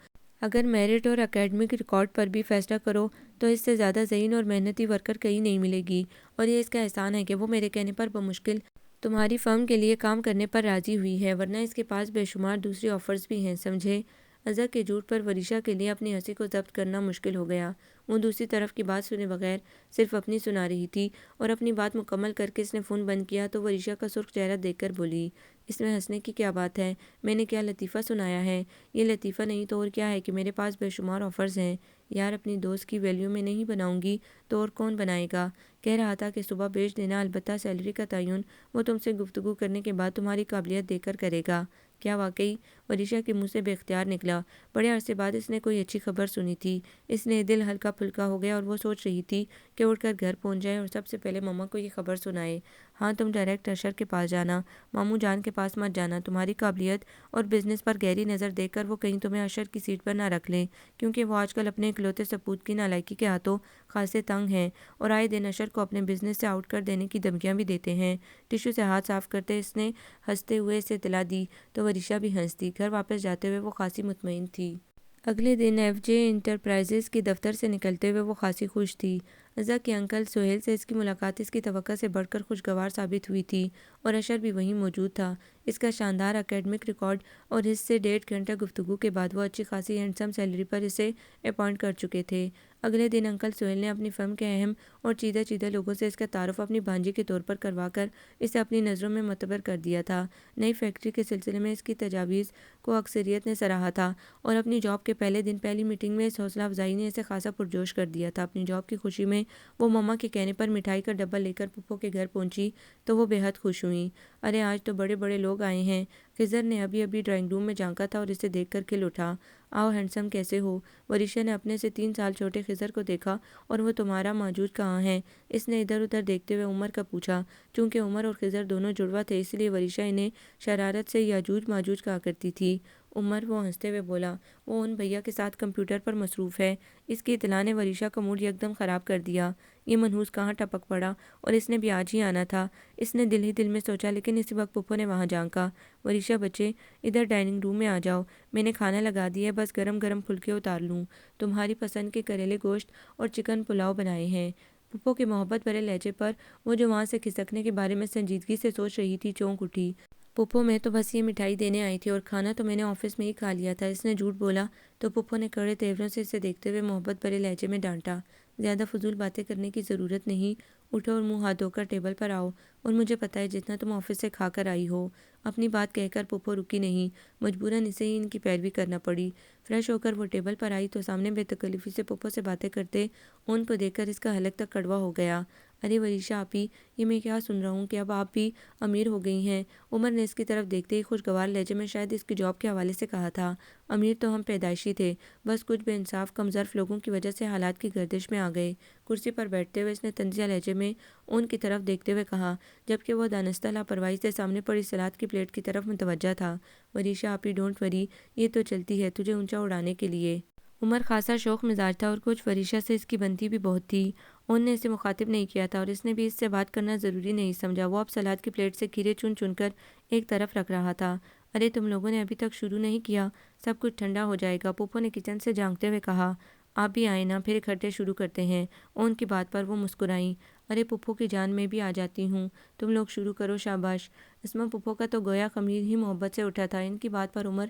اگر میرٹ اور اکیڈمک ریکارڈ پر بھی فیصلہ کرو تو اس سے زیادہ ذہین اور محنتی ورکر کہیں نہیں ملے گی، اور یہ اس کا احسان ہے کہ وہ میرے کہنے پر بمشکل تمہاری فرم کے لیے کام کرنے پر راضی ہوئی ہے، ورنہ اس کے پاس بے شمار دوسری آفرز بھی ہیں، سمجھے؟ ازا کے جھوٹ پر وریشا کے لیے اپنی ہنسی کو ضبط کرنا مشکل ہو گیا۔ وہ دوسری طرف کی بات سنے بغیر صرف اپنی سنا رہی تھی، اور اپنی بات مکمل کر کے اس نے فون بند کیا تو وریشا کا سرخ چہرہ دیکھ کر بولی، اس میں ہنسنے کی کیا بات ہے؟ میں نے کیا لطیفہ سنایا ہے؟ یہ لطیفہ نہیں تو اور کیا ہے کہ میرے پاس بے شمار آفرز ہیں۔ یار، اپنی دوست کی ویلیو میں نہیں بناؤں گی تو اور کون بنائے گا؟ کہہ رہا تھا کہ صبح بھیج دینا، البتہ سیلری کا تعین وہ تم سے گفتگو کرنے کے بعد تمہاری قابلیت دیکھ کر کرے گا۔ کیا واقعی؟ وریشا کے منہ سے بے اختیار نکلا۔ بڑے عرصے بعد اس نے کوئی اچھی خبر سنی تھی۔ اس نے دل ہلکا پھلکا ہو گیا اور وہ سوچ رہی تھی کہ اٹھ کر گھر پہنچ جائے اور سب سے پہلے مما کو یہ خبر سنائے۔ ہاں، تم ڈائریکٹ اشر کے پاس جانا، ماموں جان کے پاس مت جانا۔ تمہاری قابلیت اور بزنس پر گہری نظر دیکھ کر وہ کہیں تمہیں اشر کی سیٹ پر نہ رکھ لیں، کیونکہ وہ آج کل اپنے اکلوتے سپوت کی نالائکی کے ہاتھوں خاصے تنگ ہیں اور آئے دن اشر کو اپنے بزنس سے آؤٹ کر دینے کی دھمکیاں بھی دیتے ہیں۔ ٹشو سے ہاتھ صاف کرتے اس نے ہنستے ہوئے اسے اطلاع دی تو وریشا بھی ہنس دی۔ گھر واپس جاتے ہوئے وہ خاصی مطمئن تھی۔ اگلے دن ایف جے انٹرپرائزز کے دفتر سے نکلتے ہوئے وہ خاصی خوش تھی۔ ازا کے انکل سہیل سے اس کی ملاقات اس کی توقع سے بڑھ کر خوشگوار ثابت ہوئی تھی، اور اشر بھی وہیں موجود تھا۔ اس کا شاندار اکیڈمک ریکارڈ اور اس سے 1.5 گھنٹہ گفتگو کے بعد وہ اچھی خاصی ہینڈسم سیلری پر اسے اپائنٹ کر چکے تھے۔ اگلے دن انکل سہیل نے اپنی فرم کے اہم اور چیدہ چیدہ لوگوں سے اس کا تعارف اپنی بھانجی کے طور پر کروا کر اسے اپنی نظروں میں معتبر کر دیا تھا۔ نئی فیکٹری کے سلسلے میں اس کی تجاویز کو اکثریت نے سراہا تھا، اور اپنی جاب کے پہلے دن پہلی میٹنگ میں اس حوصلہ افزائی نے اسے خاصا پرجوش کر دیا تھا۔ اپنی جاب کی خوشی میں وہ مما کے کہنے پر مٹھائی کا ڈبہ لے کر پھپھو کے گھر پہنچی تو وہ بے حد خوش ہوئیں۔ ارے، آج تو بڑے بڑے لوگ آئے ہیں۔ خضر نے ابھی ڈرائنگ روم میں جھانکا تھا اور اسے دیکھ کر کھل اٹھا۔ آؤ ہینڈسم، کیسے ہو؟ وریشا نے اپنے سے 3 سال چھوٹے خضر کو دیکھا۔ اور وہ تمہارا ماجوج کہاں ہے؟ اس نے ادھر ادھر دیکھتے ہوئے عمر کا پوچھا۔ چونکہ عمر اور خضر دونوں جڑواں تھے، اس لیے وریشا انہیں شرارت سے یاجوج ماجوج کہا کرتی تھی۔ عمر، وہ ہنستے ہوئے بولا، وہ ان بھیا کے ساتھ کمپیوٹر پر مصروف ہے۔ اس کی اطلاع نے وریشا کا موڈ یکدم خراب کر دیا۔ یہ منحوس کہاں ٹپک پڑا، اور اس نے بھی آج ہی آنا تھا، اس نے دل ہی دل میں سوچا، لیکن اسی وقت پھپھو نے وہاں جھانکا۔ وریشا بچے، ادھر ڈائننگ روم میں آ جاؤ، میں نے کھانا لگا دیا ہے، بس گرم گرم پھلکے اتار لوں۔ تمہاری پسند کے کریلے گوشت اور چکن پلاؤ بنائے ہیں۔ پھپھو کے محبت بھرے لہجے پر وہ جو وہاں سے کھسکنے کے بارے میں سنجیدگی سے سوچ رہی تھی چونک اٹھی۔ پھپھو، میں تو بس یہ مٹھائی دینے آئی تھی، اور کھانا تو میں نے آفس میں ہی کھا لیا تھا۔ اس نے جھوٹ بولا تو پھپھو نے کڑے تیوروں سے اسے دیکھتے ہوئے محبت بھرے لہجے میں ڈانٹا، زیادہ فضول باتیں کرنے کی ضرورت نہیں، اٹھو اور منہ ہاتھ دھو کر ٹیبل پر آؤ، اور مجھے پتہ ہے جتنا تم آفس سے کھا کر آئی ہو۔ اپنی بات کہہ کر پھپھو رکی نہیں، مجبوراً اسے ہی ان کی پیروی کرنا پڑی۔ فریش ہو کر وہ ٹیبل پر آئی تو سامنے بے تکلفی سے پھپھو سے باتیں کرتے ان کو دیکھ کر اس کا حلق تک کڑوا ہو گیا۔ ارے وریشا آپی، یہ میں کیا سن رہا ہوں کہ اب آپ بھی امیر ہو گئی ہیں؟ عمر نے اس کی طرف دیکھتے ہی خوشگوار لہجے میں شاید اس کی جاب کے حوالے سے کہا تھا۔ امیر تو ہم پیدائشی تھے، بس کچھ بے انصاف کم ظرف لوگوں کی وجہ سے حالات کی گردش میں آ گئے۔ کرسی پر بیٹھتے ہوئے اس نے طنزیہ لہجے میں ان کی طرف دیکھتے ہوئے کہا، جبکہ وہ دانستہ لاپرواہی سے سامنے پڑی سلاد کی پلیٹ کی طرف متوجہ تھا۔ وریشا آپی، ڈونٹ وری، یہ تو چلتی ہے تجھے اونچا اڑانے کے لیے۔ عمر خاصا شوخ مزاج تھا اور کچھ وریشا سے اس کی بنتی بھی بہت تھی۔ ان نے اسے مخاطب نہیں کیا تھا اور اس نے بھی اس سے بات کرنا ضروری نہیں سمجھا۔ وہ اب سلاد کی پلیٹ سے کھیرے چن چن کر ایک طرف رکھ رہا تھا۔ ارے تم لوگوں نے ابھی تک شروع نہیں کیا، سب کچھ ٹھنڈا ہو جائے گا، پھپھو نے کچن سے جھانکتے ہوئے کہا۔ آپ بھی آئیں نا، پھر اکٹھے شروع کرتے ہیں۔ ان کی بات پر وہ مسکرائیں۔ ارے پھپھو کی جان، میں بھی آ جاتی ہوں، تم لوگ شروع کرو، شاباش۔ اسما پھپھو کا تو گویا خمیر ہی محبت سے اٹھا تھا۔ ان کی بات پر عمر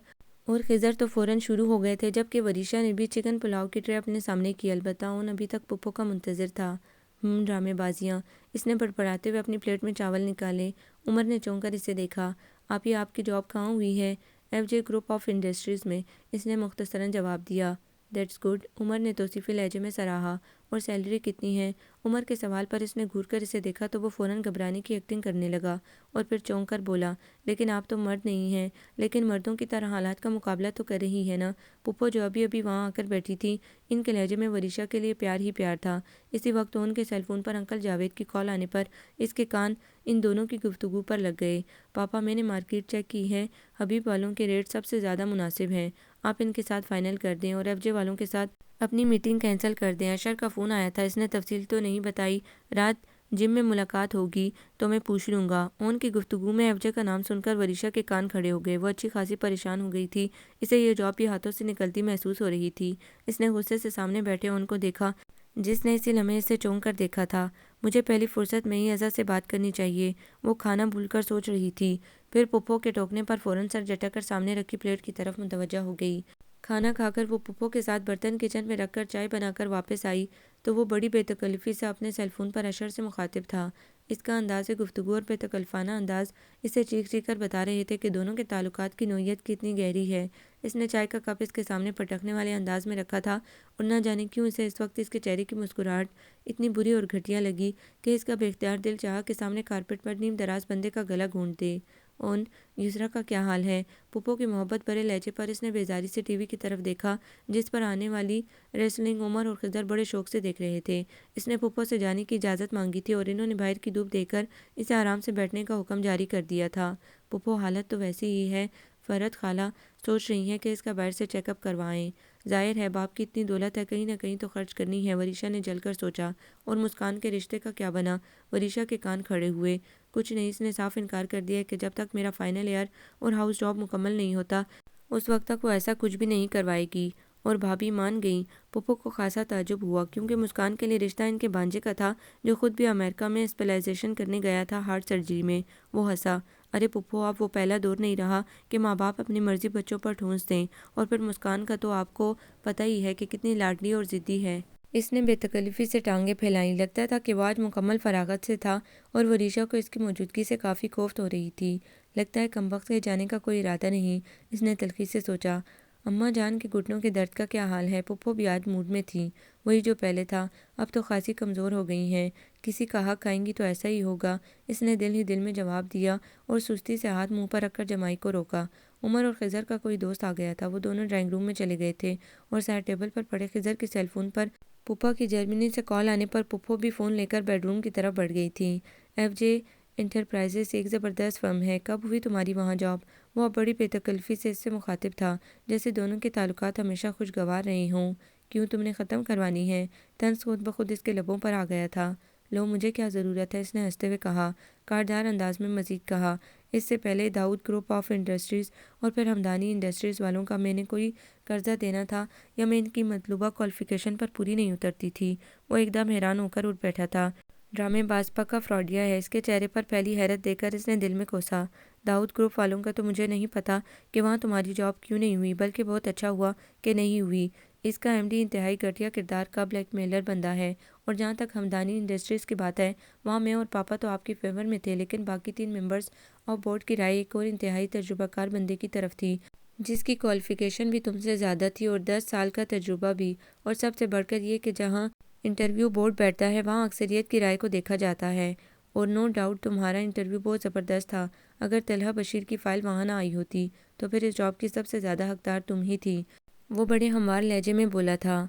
اور خضر تو فوراً شروع ہو گئے تھے، جبکہ وریشا نے بھی چکن پلاؤ کی ٹرے اپنے سامنے کی، البتہ ان ابھی تک پھپھو کا منتظر تھا۔ ڈرامے بازیاں، اس نے بڑبڑاتے ہوئے اپنی پلیٹ میں چاول نکالے۔ عمر نے چونک کر اسے دیکھا۔ آپی، آپ کی جاب کہاں ہوئی ہے؟ F J group of industries میں، اس نے مختصراً جواب دیا۔ دیٹس گڈ، عمر نے توصیفی لہجے میں سراہا۔ اور سیلری کتنی ہے؟ عمر کے سوال پر اس نے گھور کر اسے دیکھا تو وہ فوراً گھبرانے کی ایکٹنگ کرنے لگا، اور پھر چونک کر بولا، لیکن آپ تو مرد نہیں ہیں، لیکن مردوں کی طرح حالات کا مقابلہ تو کر رہی ہے نا؟ پھپھو جو ابھی وہاں آ کر بیٹھی تھی، ان کے لہجے میں وریشا کے لیے پیار ہی پیار تھا۔ اسی وقت ان کے سیل فون پر انکل جاوید کی کال آنے پر اس کے کان ان دونوں کی گفتگو پر لگ گئے۔ پاپا، میں نے مارکیٹ چیک کی ہے، حبیب والوں کے ریٹ سب سے زیادہ مناسب ہیں، آپ ان کے ساتھ فائنل کر دیں اور ایف جے والوں کے ساتھ اپنی میٹنگ کینسل کر دیں۔ اشر کا فون آیا تھا، اس نے تفصیل تو نہیں بتائی، رات جم میں ملاقات ہوگی تو میں پوچھ لوں گا۔ اون کی گفتگو میں ایف جے کا نام سن کر وریشا کے کان کھڑے ہو گئے۔ وہ اچھی خاصی پریشان ہو گئی تھی۔ اسے یہ جاب بھی ہاتھوں سے نکلتی محسوس ہو رہی تھی۔ اس نے غصے سے سامنے بیٹھے اون کو دیکھا جس نے اسی لمحے اسے چونک کر دیکھا تھا۔ مجھے پہلی فرصت میں ہی ازا سے بات کرنی چاہیے، وہ کھانا بھول کر سوچ رہی تھی۔ پھر پھپھو کے ٹوکنے پر فوراً سر جھٹک کر سامنے رکھی پلیٹ کی طرف متوجہ ہو گئی۔ کھانا کھا کر وہ پھپھو کے ساتھ برتن کچن میں رکھ کر چائے بنا کر واپس آئی تو وہ بڑی بے تکلفی سے اپنے سیل فون پر اشر سے مخاطب تھا۔ اس کا انداز گفتگو اور بے تکلفانہ انداز اسے چیخ چیخ کر بتا رہے تھے کہ دونوں کے تعلقات کی نوعیت کتنی گہری ہے۔ اس نے چائے کا کپ اس کے سامنے پٹکنے والے انداز میں رکھا تھا اور نہ جانے کیوں اسے اس وقت اس کے چہرے کی مسکراہٹ اتنی بری اور گھٹیا لگی کہ اس کا بے اختیار دل چاہا کہ سامنے کارپیٹ پر نیم دراز بندے کا گلا گھونٹ دے۔ اون، یسریٰ کا کیا حال ہے؟ پھپھو کی محبت بھرے لہجے پر اس نے بیزاری سے ٹی وی کی طرف دیکھا جس پر آنے والی ریسلنگ عمر اور خضر بڑے شوق سے دیکھ رہے تھے۔ اس نے پھپھو سے جانے کی اجازت مانگی تھی اور انہوں نے باہر کی دھوپ دیکھ کر اسے آرام سے بیٹھنے کا حکم جاری کر دیا تھا۔ پھپھو، حالت تو ویسی ہی ہے، فرحت خالہ سوچ رہی ہیں کہ اس کا باہر سے چیک اپ کروائیں۔ ظاہر ہے باپ کی اتنی دولت ہے، کہیں نہ کہیں تو خرچ کرنی ہے، وریشا نے جل کر سوچا۔ اور مسکان کے رشتے کا کیا بنا؟ وریشا کے کان کھڑے ہوئے۔ کچھ نہیں، اس نے صاف انکار کر دیا کہ جب تک میرا فائنل ایئر اور ہاؤس جاب مکمل نہیں ہوتا اس وقت تک وہ ایسا کچھ بھی نہیں کروائے گی۔ اور بھابھی مان گئیں؟ پھپھو کو خاصا تعجب ہوا کیونکہ مسکان کے لیے رشتہ ان کے بھانجے کا تھا جو خود بھی امریکہ میں اسپیشلائزیشن کرنے گیا تھا ہارٹ سرجری میں۔ وہ ہنسا۔ ارے پھپھو، اب وہ پہلا دور نہیں رہا کہ ماں باپ اپنی مرضی بچوں پر ٹھونس دیں، اور پھر مسکان کا تو آپ کو پتہ ہی ہے کہ کتنی لاڈلی اور ضدی ہے۔ اس نے بے تکلفی سے ٹانگیں پھیلائیں۔ لگتا تھا کہ وہ آج مکمل فراغت سے تھا اور وریشا کو اس کی موجودگی سے کافی کوفت ہو رہی تھی۔ لگتا ہے کمبخت کے جانے کا کوئی ارادہ نہیں، اس نے تلخی سے سوچا۔ اماں جان کے گھٹنوں کے درد کا کیا حال ہے؟ پھپھو بھی آج موڈ میں تھیں، وہی جو پہلے تھا۔ اب تو خاصی کمزور ہو گئی ہیں، کسی کا حق کھائیں گی تو ایسا ہی ہوگا، اس نے دل ہی دل میں جواب دیا اور سستی سے ہاتھ منہ پر رکھ کر جمائی کو روکا۔ عمر اور خضر کا کوئی دوست آ گیا تھا۔ وہ دونوں ڈرائنگ روم میں چلے گئے تھے اور سائڈ ٹیبل پر پڑے خضر کے سیل فون پر پھوپھا کی جرمنی سے کال آنے پر پھپھو بھی فون لے کر بیڈ روم کی طرف بڑھ گئی تھیں۔ ایف جے انٹرپرائزز ایک زبردست فرم ہے، کب ہوئی تمہاری وہاں جاب؟ وہ اب بڑی بے تکلفی سے اس سے مخاطب تھا جیسے دونوں کے تعلقات ہمیشہ خوشگوار رہے ہوں۔ کیوں، تم نے ختم کروانی ہے؟ طنز خود بخود اس کے لبوں پر آ گیا تھا۔ لو، مجھے کیا ضرورت ہے، اس نے ہنستے ہوئے کہا۔ کاردار انداز میں مزید کہا، اس سے پہلے داؤد گروپ آف انڈسٹریز اور پھر ہمدانی انڈسٹریز والوں کا میں نے کوئی قرضہ دینا تھا یا میں ان کی مطلوبہ کوالیفیکیشن پر پوری نہیں اترتی تھی؟ وہ ایک دم حیران ہو کر اٹھ بیٹھا تھا۔ ڈرامے باز پکا فراڈیا ہے، اس کے چہرے پر پھیلی حیرت دیکھ کر اس نے دل میں کوسا۔ داؤد گروپ والوں کا تو مجھے نہیں پتا کہ وہاں تمہاری جاب کیوں نہیں ہوئی، بلکہ بہت اچھا ہوا کہ نہیں ہوئی۔ اس کا ایم ڈی انتہائی گھٹیا کردار کا بلیک میلر بندہ ہے، اور جہاں تک ہمدانی انڈسٹریز کی بات ہے، وہاں میں اور پاپا تو آپ کی فیور میں تھے، لیکن باقی 3 ممبرز آف بورڈ کی رائے ایک اور انتہائی تجربہ کار بندے کی طرف تھی جس کی کوالیفیکیشن بھی تم سے زیادہ تھی اور 10 سال کا تجربہ بھی، اور سب سے بڑھ کر یہ کہ جہاں انٹرویو بورڈ بیٹھتا ہے وہاں اکثریت کی رائے کو دیکھا جاتا ہے۔ اور نو ڈاؤٹ تمہارا انٹرویو بہت زبردست تھا۔ اگر طلحہ بشیر کی فائل وہاں نہ آئی ہوتی تو پھر اس جاب کی سب سے زیادہ حقدار تم ہی تھی، وہ بڑے ہموار لہجے میں بولا تھا۔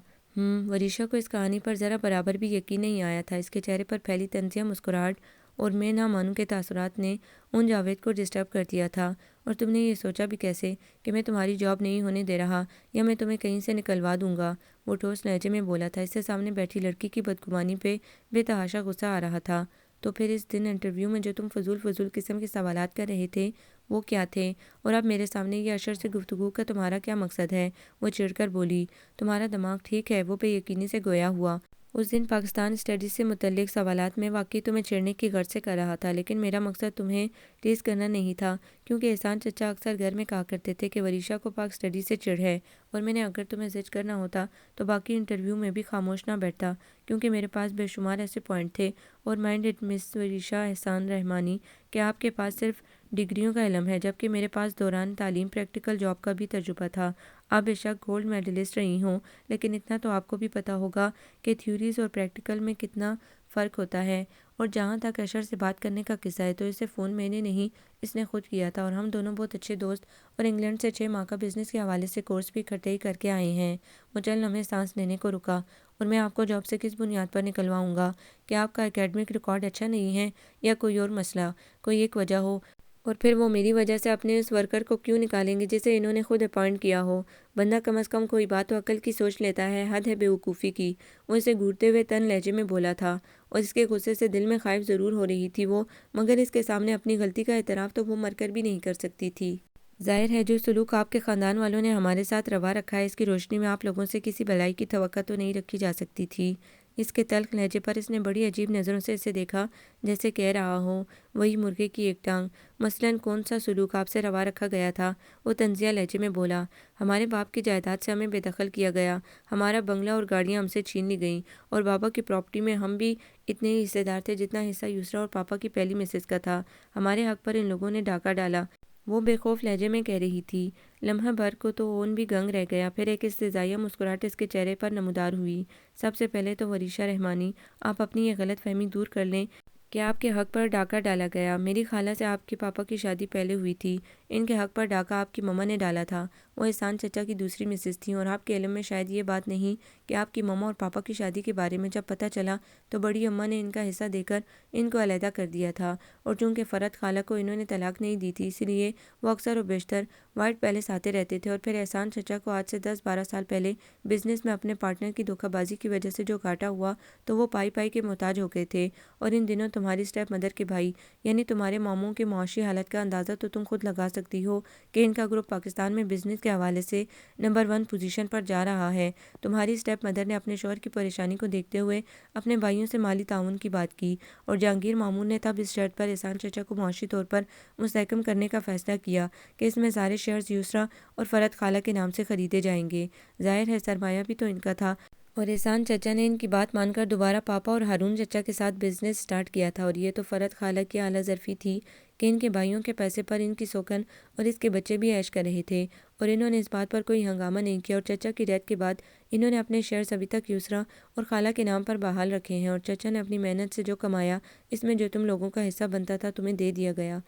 وریشا کو اس کہانی پر ذرا برابر بھی یقین نہیں آیا تھا۔ اس کے چہرے پر پھیلی طنزیہ مسکراہٹ اور میں نہ مانوں کے تاثرات نے اون جاوید کو ڈسٹرب کر دیا تھا۔ اور تم نے یہ سوچا بھی کیسے کہ میں تمہاری جاب نہیں ہونے دے رہا یا میں تمہیں کہیں سے نکلوا دوں گا؟ وہ ٹھوس لہجے میں بولا تھا۔ اس سے سامنے بیٹھی لڑکی کی بدگمانی پہ بے تحاشا غصہ آ رہا تھا۔ تو پھر اس دن انٹرویو میں جو تم فضول قسم کے سوالات کر رہے تھے وہ کیا تھے؟ اور اب میرے سامنے یہ اشر سے گفتگو کا تمہارا کیا مقصد ہے؟ وہ چڑھ کر بولی۔ تمہارا دماغ ٹھیک ہے؟ وہ بے یقینی سے گویا ہوا۔ اس دن پاکستان اسٹڈیز سے متعلق سوالات میں واقعی تمہیں چھیڑنے کی غرض سے کر رہا تھا، لیکن میرا مقصد تمہیں ٹیز کرنا نہیں تھا، کیونکہ احسان چچا اکثر گھر میں کہا کرتے تھے کہ وریشا کو پاک اسٹڈیز سے چڑ ہے، اور میں نے اگر تمہیں زج کرنا ہوتا تو باقی انٹرویو میں بھی خاموش نہ بیٹھتا، کیونکہ میرے پاس بے شمار ایسے پوائنٹ تھے۔ اور مائنڈ اٹ مس وریشا احسان رحمانی کہ آپ کے پاس صرف ڈگریوں کا علم ہے، جبکہ میرے پاس دوران تعلیم پریکٹیکل جاب کا بھی تجربہ تھا۔ آپ بے شک گولڈ میڈلسٹ رہی ہوں، لیکن اتنا تو آپ کو بھی پتہ ہوگا کہ تھیوریز اور پریکٹیکل میں کتنا فرق ہوتا ہے۔ اور جہاں تک اشر سے بات کرنے کا قصہ ہے تو اسے فون میں نے نہیں، اس نے خود کیا تھا، اور ہم دونوں بہت اچھے دوست اور انگلینڈ سے 6 ماہ کا بزنس کے حوالے سے کورس بھی اکٹھے ہی کر کے آئے ہیں۔ وہ چند لمحے سانس لینے کو رکا۔ اور میں آپ کو جاب سے کس بنیاد پر نکلواؤں گا؟ کہ آپ کا اکیڈمک ریکارڈ اچھا نہیں ہے یا کوئی اور مسئلہ؟ کوئی ایک وجہ ہو اور پھر وہ میری وجہ سے اپنے اس ورکر کو کیوں نکالیں گے جسے انہوں نے خود اپوائنٹ کیا ہو؟ بندہ کم از کم کوئی بات تو عقل کی سوچ لیتا ہے، حد ہے بیوقوفی کی۔ وہ اسے گھورتے ہوئے تن لہجے میں بولا تھا، اور اس کے غصے سے دل میں خائف ضرور ہو رہی تھی وہ، مگر اس کے سامنے اپنی غلطی کا اعتراف تو وہ مر کر بھی نہیں کر سکتی تھی۔ ظاہر ہے جو سلوک آپ کے خاندان والوں نے ہمارے ساتھ روا رکھا ہے، اس کی روشنی میں آپ لوگوں سے کسی بھلائی کی توقع تو نہیں رکھی جا سکتی تھی۔ اس کے تلخ لہجے پر اس نے بڑی عجیب نظروں سے اسے دیکھا، جیسے کہہ رہا ہو وہی مرغے کی ایک ٹانگ۔ مثلاً کون سا سلوک آپ سے روا رکھا گیا تھا؟ وہ طنزیہ لہجے میں بولا، ہمارے باپ کی جائیداد سے ہمیں بے دخل کیا گیا، ہمارا بنگلہ اور گاڑیاں ہم سے چھین لی گئیں، اور بابا کی پراپرٹی میں ہم بھی اتنے ہی حصے دار تھے جتنا حصہ یسریٰ اور پاپا کی پہلی مسز کا تھا۔ ہمارے حق پر ان لوگوں نے ڈاکہ ڈالا۔ وہ بے خوف لہجے میں کہہ رہی تھی۔ لمحہ بھر کو تو اون بھی گنگ رہ گیا، پھر ایک استہزائیہ مسکراہٹ اس کے چہرے پر نمودار ہوئی۔ سب سے پہلے تو وریشہ رحمانی، آپ اپنی یہ غلط فہمی دور کر لیں کہ آپ کے حق پر ڈاکہ ڈالا گیا۔ میری خالہ سے آپ کے پاپا کی شادی پہلے ہوئی تھی، ان کے حق پر ڈاکہ آپ کی مما نے ڈالا تھا۔ وہ احسان چچا کی دوسری مسز تھیں، اور آپ کے علم میں شاید یہ بات نہیں کہ آپ کی مما اور پاپا کی شادی کے بارے میں جب پتہ چلا تو بڑی اماں نے ان کا حصہ دے کر ان کو علیحدہ کر دیا تھا، اور چونکہ فرد خالہ کو انہوں نے طلاق نہیں دی تھی، اس لیے وہ اکثر و بیشتر وائٹ پیلس آتے رہتے تھے۔ اور پھر احسان چچا کو آج سے 10-12 سال پہلے بزنس میں اپنے پارٹنر کی دھوکہ بازی کی وجہ سے جو گھاٹا ہوا تو وہ پائی پائی کے محتاج ہو گئے تھے، اور ان دنوں تمہاری اسٹیپ مدر کے بھائی یعنی تمہارے ماموں کے معاشی حالت کا اندازہ تو تم خود لگا سکتی ہو کہ ان کا گروپ پاکستان میں بزنس کے حوالے سے نمبر 1 پوزیشن پر جا رہا ہے۔ تمہاری اسٹیپ مدر نے اپنے شوہر کی پریشانی کو دیکھتے ہوئے اپنے بھائیوں سے مالی تعاون کی بات کی، اور جہانگیر ماموں نے تب اس شرط پر احسان چچا کو معاشی طور پر مستحکم کرنے کا فیصلہ کیا کہ اس میں سارے شیئرز یسریٰ اور فرد خالہ کے نام سے خریدے جائیں گے۔ ظاہر ہے سرمایہ بھی تو ان کا تھا، اور احسان چچا نے ان کی بات مان کر دوبارہ پاپا اور ہارون چچا کے ساتھ بزنس سٹارٹ کیا تھا، اور یہ تو فرد خالہ کی اعلیٰ ظرفی تھی کہ ان کے بھائیوں کے پیسے پر ان کی سوکن اور اس کے بچے بھی عیش کر رہے تھے، اور انہوں نے اس بات پر کوئی ہنگامہ نہیں کیا۔ اور چچا کی ڈیتھ کے بعد انہوں نے اپنے شیئرز ابھی تک یسریٰ اور خالہ کے نام پر بحال رکھے ہیں، اور چچا نے اپنی محنت سے جو کمایا اس میں جو تم لوگوں کا حصہ بنتا تھا تمہیں دے دیا گیا۔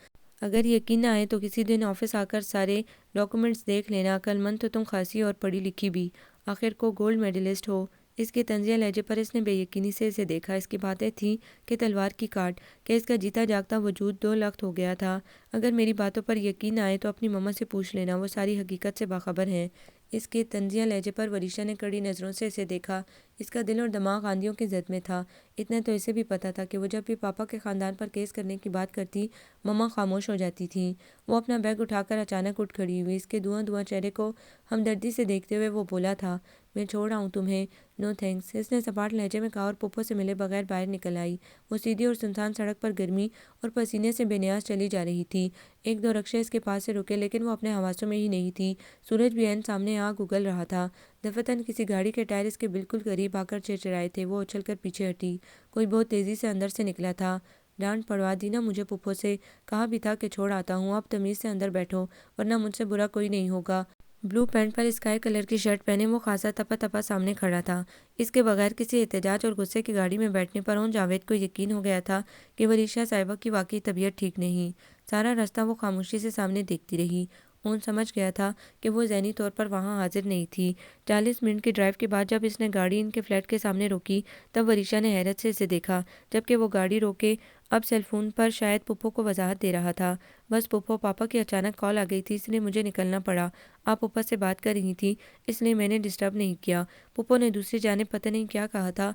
اگر یقین نہ آئے تو کسی دن آفس آ کر سارے ڈاکومنٹس دیکھ لینا، عقل مند تو تم خاصی اور پڑھی لکھی بھی، آخر کو گولڈ میڈلسٹ ہو۔ اس کے طنزیہ لہجے پر اس نے بے یقینی سے اسے دیکھا۔ اس کی باتیں تھیں کہ تلوار کی کاٹ، کہ اس کا جیتا جاگتا وجود 2 لخت ہو گیا تھا۔ اگر میری باتوں پر یقین نہ آئے تو اپنی مما سے پوچھ لینا، وہ ساری حقیقت سے باخبر ہیں۔ اس کے طنزیہ لہجے پر وریشہ نے کڑی نظروں سے اسے دیکھا۔ اس کا دل اور دماغ آندھیوں کی زد میں تھا۔ اتنا تو اسے بھی پتہ تھا کہ وہ جب بھی پاپا کے خاندان پر کیس کرنے کی بات کرتی مما خاموش ہو جاتی تھیں۔ وہ اپنا بیگ اٹھا کر اچانک اٹھ کھڑی ہوئی۔ اس کے دھواں دھواں چہرے کو ہمدردی سے دیکھتے ہوئے وہ بولا تھا، میں چھوڑ آؤں تمہیں؟ نو تھینکس، اس نے سپاٹ لہجے میں کہا، اور پھپھو سے ملے بغیر باہر نکل آئی۔ وہ سیدھی اور سنسان سڑک پر گرمی اور پسینے سے بے نیاز چلی جا رہی تھی۔ 1-2 رکشے اس کے پاس سے رکے، لیکن وہ اپنے حواسوں میں ہی نہیں تھی۔ سورج بھی عین سامنے آگ اگل رہا تھا۔ دفعتاً کسی گاڑی کے ٹائر اس کے بالکل قریب آ کر چرچرائے تھے۔ وہ اچھل کر پیچھے ہٹی۔ کوئی بہت تیزی سے اندر سے نکلا تھا۔ ڈانٹ پڑوا دی نا مجھے پھپھو سے، کہا بھی تھا کہ چھوڑ آتا ہوں، اب تمیز سے اندر بیٹھو ورنہ مجھ سے برا کوئی نہیں ہوگا۔ بلو پینٹ پر اسکائی کلر کی شرٹ پہنے وہ خاصا تپا تپا سامنے کھڑا تھا۔ اس کے بغیر کسی احتجاج اور غصے کی گاڑی میں بیٹھنے پر اون جاوید کو یقین ہو گیا تھا کہ وریشہ صاحبہ کی واقعی طبیعت ٹھیک نہیں۔ سارا راستہ وہ خاموشی سے سامنے دیکھتی رہی۔ اون سمجھ گیا تھا کہ وہ ذہنی طور پر وہاں حاضر نہیں تھی۔ 40 منٹ کی ڈرائیو کے بعد جب اس نے گاڑی ان کے فلیٹ کے سامنے روکی تب وریشہ نے حیرت سے اسے دیکھا، جبکہ وہ گاڑی روکے اب سیل فون پر شاید پھپھو کو وضاحت دے رہا تھا۔ بس پھپھو، پاپا کی اچانک کال آ گئی تھی اس لیے مجھے نکلنا پڑا۔ آپ اوپر سے بات کر رہی تھی اس لیے میں نے ڈسٹرب نہیں کیا۔ پھپھو نے دوسری جانب پتہ نہیں کیا کہا تھا،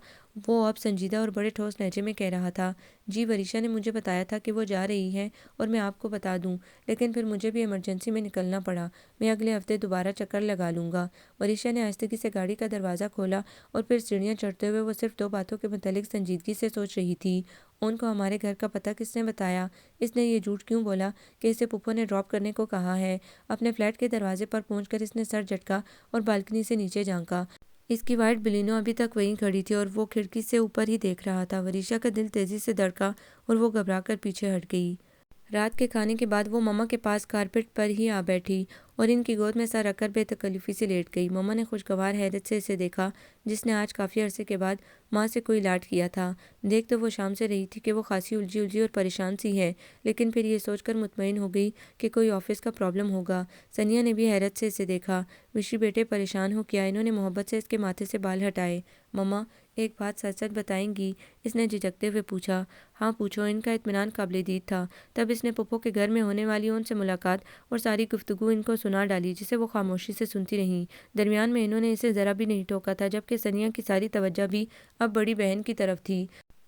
وہ اب سنجیدہ اور بڑے ٹھوس لہجے میں کہہ رہا تھا، جی وریشہ نے مجھے بتایا تھا کہ وہ جا رہی ہے اور میں آپ کو بتا دوں، لیکن پھر مجھے بھی ایمرجنسی میں نکلنا پڑا، میں اگلے ہفتے دوبارہ چکر لگا لوں گا۔ وریشہ نے آہستگی سے گاڑی کا دروازہ کھولا اور پھر سیڑھیاں چڑھتے ہوئے وہ صرف 2 باتوں کے متعلق سنجیدگی سے سوچ رہی تھی۔ ان کو ہمارے گھر کا پتہ کس نے بتایا؟ اس نے یہ جھوٹ کیوں بولا کہ اسے پھپھو نے ڈراپ کرنے کو کہا ہے؟ اپنے فلیٹ کے دروازے پر پہنچ کر اس نے سر جھٹکا اور بالکنی سے نیچے جھانکا۔ اس کی وائٹ بلینو ابھی تک وہیں کھڑی تھی اور وہ کھڑکی سے اوپر ہی دیکھ رہا تھا۔ وریشہ کا دل تیزی سے دھڑکا اور وہ گھبرا کر پیچھے ہٹ گئی۔ رات کے کھانے کے بعد وہ مما کے پاس کارپیٹ پر ہی آ بیٹھی اور ان کی گود میں سر رکھ کر بے تکلفی سے لیٹ گئی۔ مما نے خوشگوار حیرت سے اسے دیکھا، جس نے آج کافی عرصے کے بعد ماں سے کوئی لاڈ کیا تھا۔ دیکھ تو وہ شام سے رہی تھی کہ وہ خاصی الجھی اور پریشان سی ہے، لیکن پھر یہ سوچ کر مطمئن ہو گئی کہ کوئی آفس کا پرابلم ہوگا۔ سنیا نے بھی حیرت سے اسے دیکھا۔ وشی بیٹے پریشان ہو کیا؟ انہوں نے محبت سے اس کے ماتھے سے بال ہٹائے۔ مما، ایک بات سچ سچ بتائیں گی؟ اس نے جھجکتے ہوئے پوچھا۔ ہاں پوچھو۔ ان کا اطمینان قابل دید تھا۔ تب اس نے پھپھو کے گھر میں ہونے والی ان سے ملاقات اور ساری گفتگو ان کو سنا ڈالی، جسے وہ خاموشی سے سنتی رہیں۔ درمیان میں انہوں نے اسے ذرا بھی نہیں ٹوکا تھا، جبکہ ثنیا کی ساری توجہ بھی اب بڑی بہن کی طرف تھی۔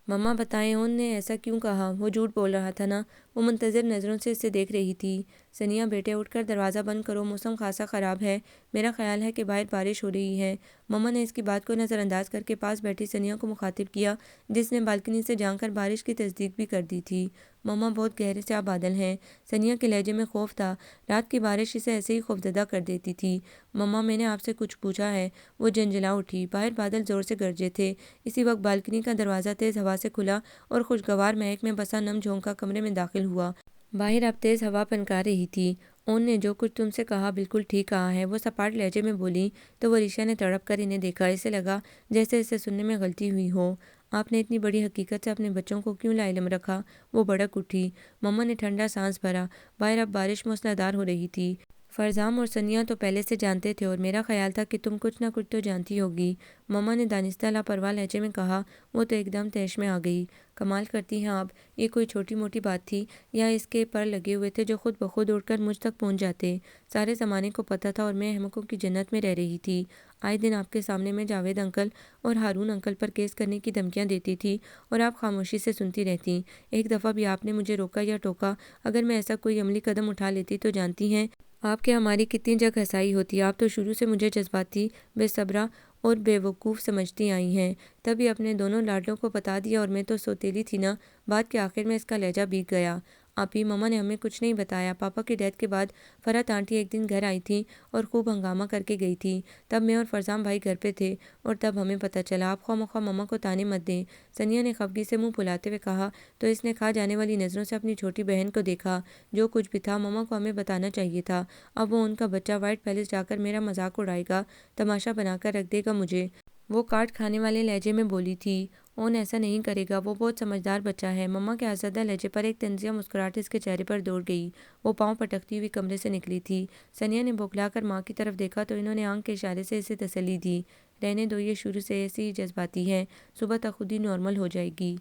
مما بتائیں اون نے ایسا کیوں کہا؟ وہ جھوٹ بول رہا تھا نا؟ وہ منتظر نظروں سے اسے دیکھ رہی تھی۔ ثنیا بیٹے اٹھ کر دروازہ بند کرو، موسم خاصا خراب ہے، میرا خیال ہے کہ باہر بارش ہو رہی ہے۔ مما نے اس کی بات کو نظر انداز کر کے پاس بیٹھی ثنیا کو مخاطب کیا، جس نے بالکنی سے جھانک کر بارش کی تصدیق بھی کر دی تھی۔ مما بہت گہرے سیاہ بادل ہیں۔ ثنیا کے لہجے میں خوف تھا۔ رات کی بارش اسے ایسے ہی خوفزدہ کر دیتی تھی۔ مما میں نے آپ سے کچھ پوچھا ہے؟ وہ جھنجھلا اٹھی۔ باہر بادل زور سے گرجے تھے۔ اسی وقت بالکنی کا دروازہ تیز ہوا سے کھلا اور خوشگوار مہک میں بسا نم جھونکا کمرے میں داخل ہوا۔ باہر اب تیز ہوا پنکار رہی تھی۔ اون نے جو کچھ تم سے کہا بالکل ٹھیک کہا ہے، وہ سپاٹ لہجے میں بولی تو ورشا نے تڑپ کر انہیں دیکھا۔ اسے لگا جیسے اسے سننے میں غلطی ہوئی ہو۔ آپ نے اتنی بڑی حقیقت سے اپنے بچوں کو کیوں لا علم رکھا؟ وہ بھڑک اٹھی۔ مما نے ٹھنڈا سانس بھرا۔ باہر اب بارش موسلا دھار ہو رہی تھی۔ فرزام اور ثنیا تو پہلے سے جانتے تھے، اور میرا خیال تھا کہ تم کچھ نہ کچھ تو جانتی ہوگی، مما نے دانستہ لاپرواہ لہجے میں کہا۔ وہ تو ایک دم طیش میں آ گئی۔ کمال کرتی ہیں آپ، یہ کوئی چھوٹی موٹی بات تھی یا اس کے پر لگے ہوئے تھے جو خود بخود اڑ کر مجھ تک پہنچ جاتے؟ سارے زمانے کو پتہ تھا اور میں احمقوں کی جنت میں رہ رہی تھی۔ آئے دن آپ کے سامنے میں جاوید انکل اور ہارون انکل پر کیس کرنے کی دھمکیاں دیتی تھی اور آپ خاموشی سے سنتی رہتی۔ ایک دفعہ بھی آپ نے مجھے روکا یا ٹوکا؟ اگر میں ایسا کوئی عملی قدم اٹھا لیتی تو جانتی ہیں آپ کے ہماری کتنی جگ ہسائی ہوتی۔ آپ تو شروع سے مجھے جذباتی، بے صبرا اور بے وقوف سمجھتی آئی ہیں، تبھی اپنے دونوں لاڈلوں کو بتا دیا، اور میں تو سوتیلی تھی نا۔ بات کے آخر میں اس کا لہجہ بھیگ گیا۔ آپی، مما نے ہمیں کچھ نہیں بتایا۔ پاپا کی ڈیتھ کے بعد فرحت آنٹی ایک دن گھر آئی تھیں اور خوب ہنگامہ کر کے گئی تھی۔ تب میں اور فرزام بھائی گھر پہ تھے اور تب ہمیں پتہ چلا۔ آپ خواہ مخواہ مما کو تانے مت دیں، ثنیا نے خفگی سے منہ پھلاتے ہوئے کہا تو اس نے کھا جانے والی نظروں سے اپنی چھوٹی بہن کو دیکھا۔ جو کچھ بھی تھا مما کو ہمیں بتانا چاہیے تھا۔ اب وہ ان کا بچہ وائٹ پیلس جا کر میرا مذاق اڑائے گا، تماشا بنا کر رکھ دے گا مجھے، وہ کاٹ کھانے والے لہجے میں بولی تھی۔ اون ایسا نہیں کرے گا، وہ بہت سمجھدار بچہ ہے۔ مما کے آزادہ لہجے پر ایک طنزیہ مسکراہٹ اس کے چہرے پر دوڑ گئی۔ وہ پاؤں پٹکتی ہوئی کمرے سے نکلی تھی۔ ثنیا نے بوکھلا کر ماں کی طرف دیکھا تو انہوں نے آنکھ کے اشارے سے اسے تسلی دی۔ رہنے دو، یہ شروع سے ایسی ہی جذباتی ہے، صبح تک خود ہی نارمل ہو جائے گی۔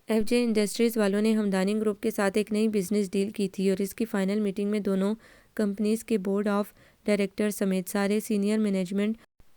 ایف جے انڈسٹریز والوں نے ہمدانی گروپ کے ساتھ ایک نئی بزنس ڈیل کی تھی اور اس کی فائنل میٹنگ میں دونوں کمپنیز کے بورڈ آف ڈائریکٹرز سمیت سارے سینئر مینجمنٹ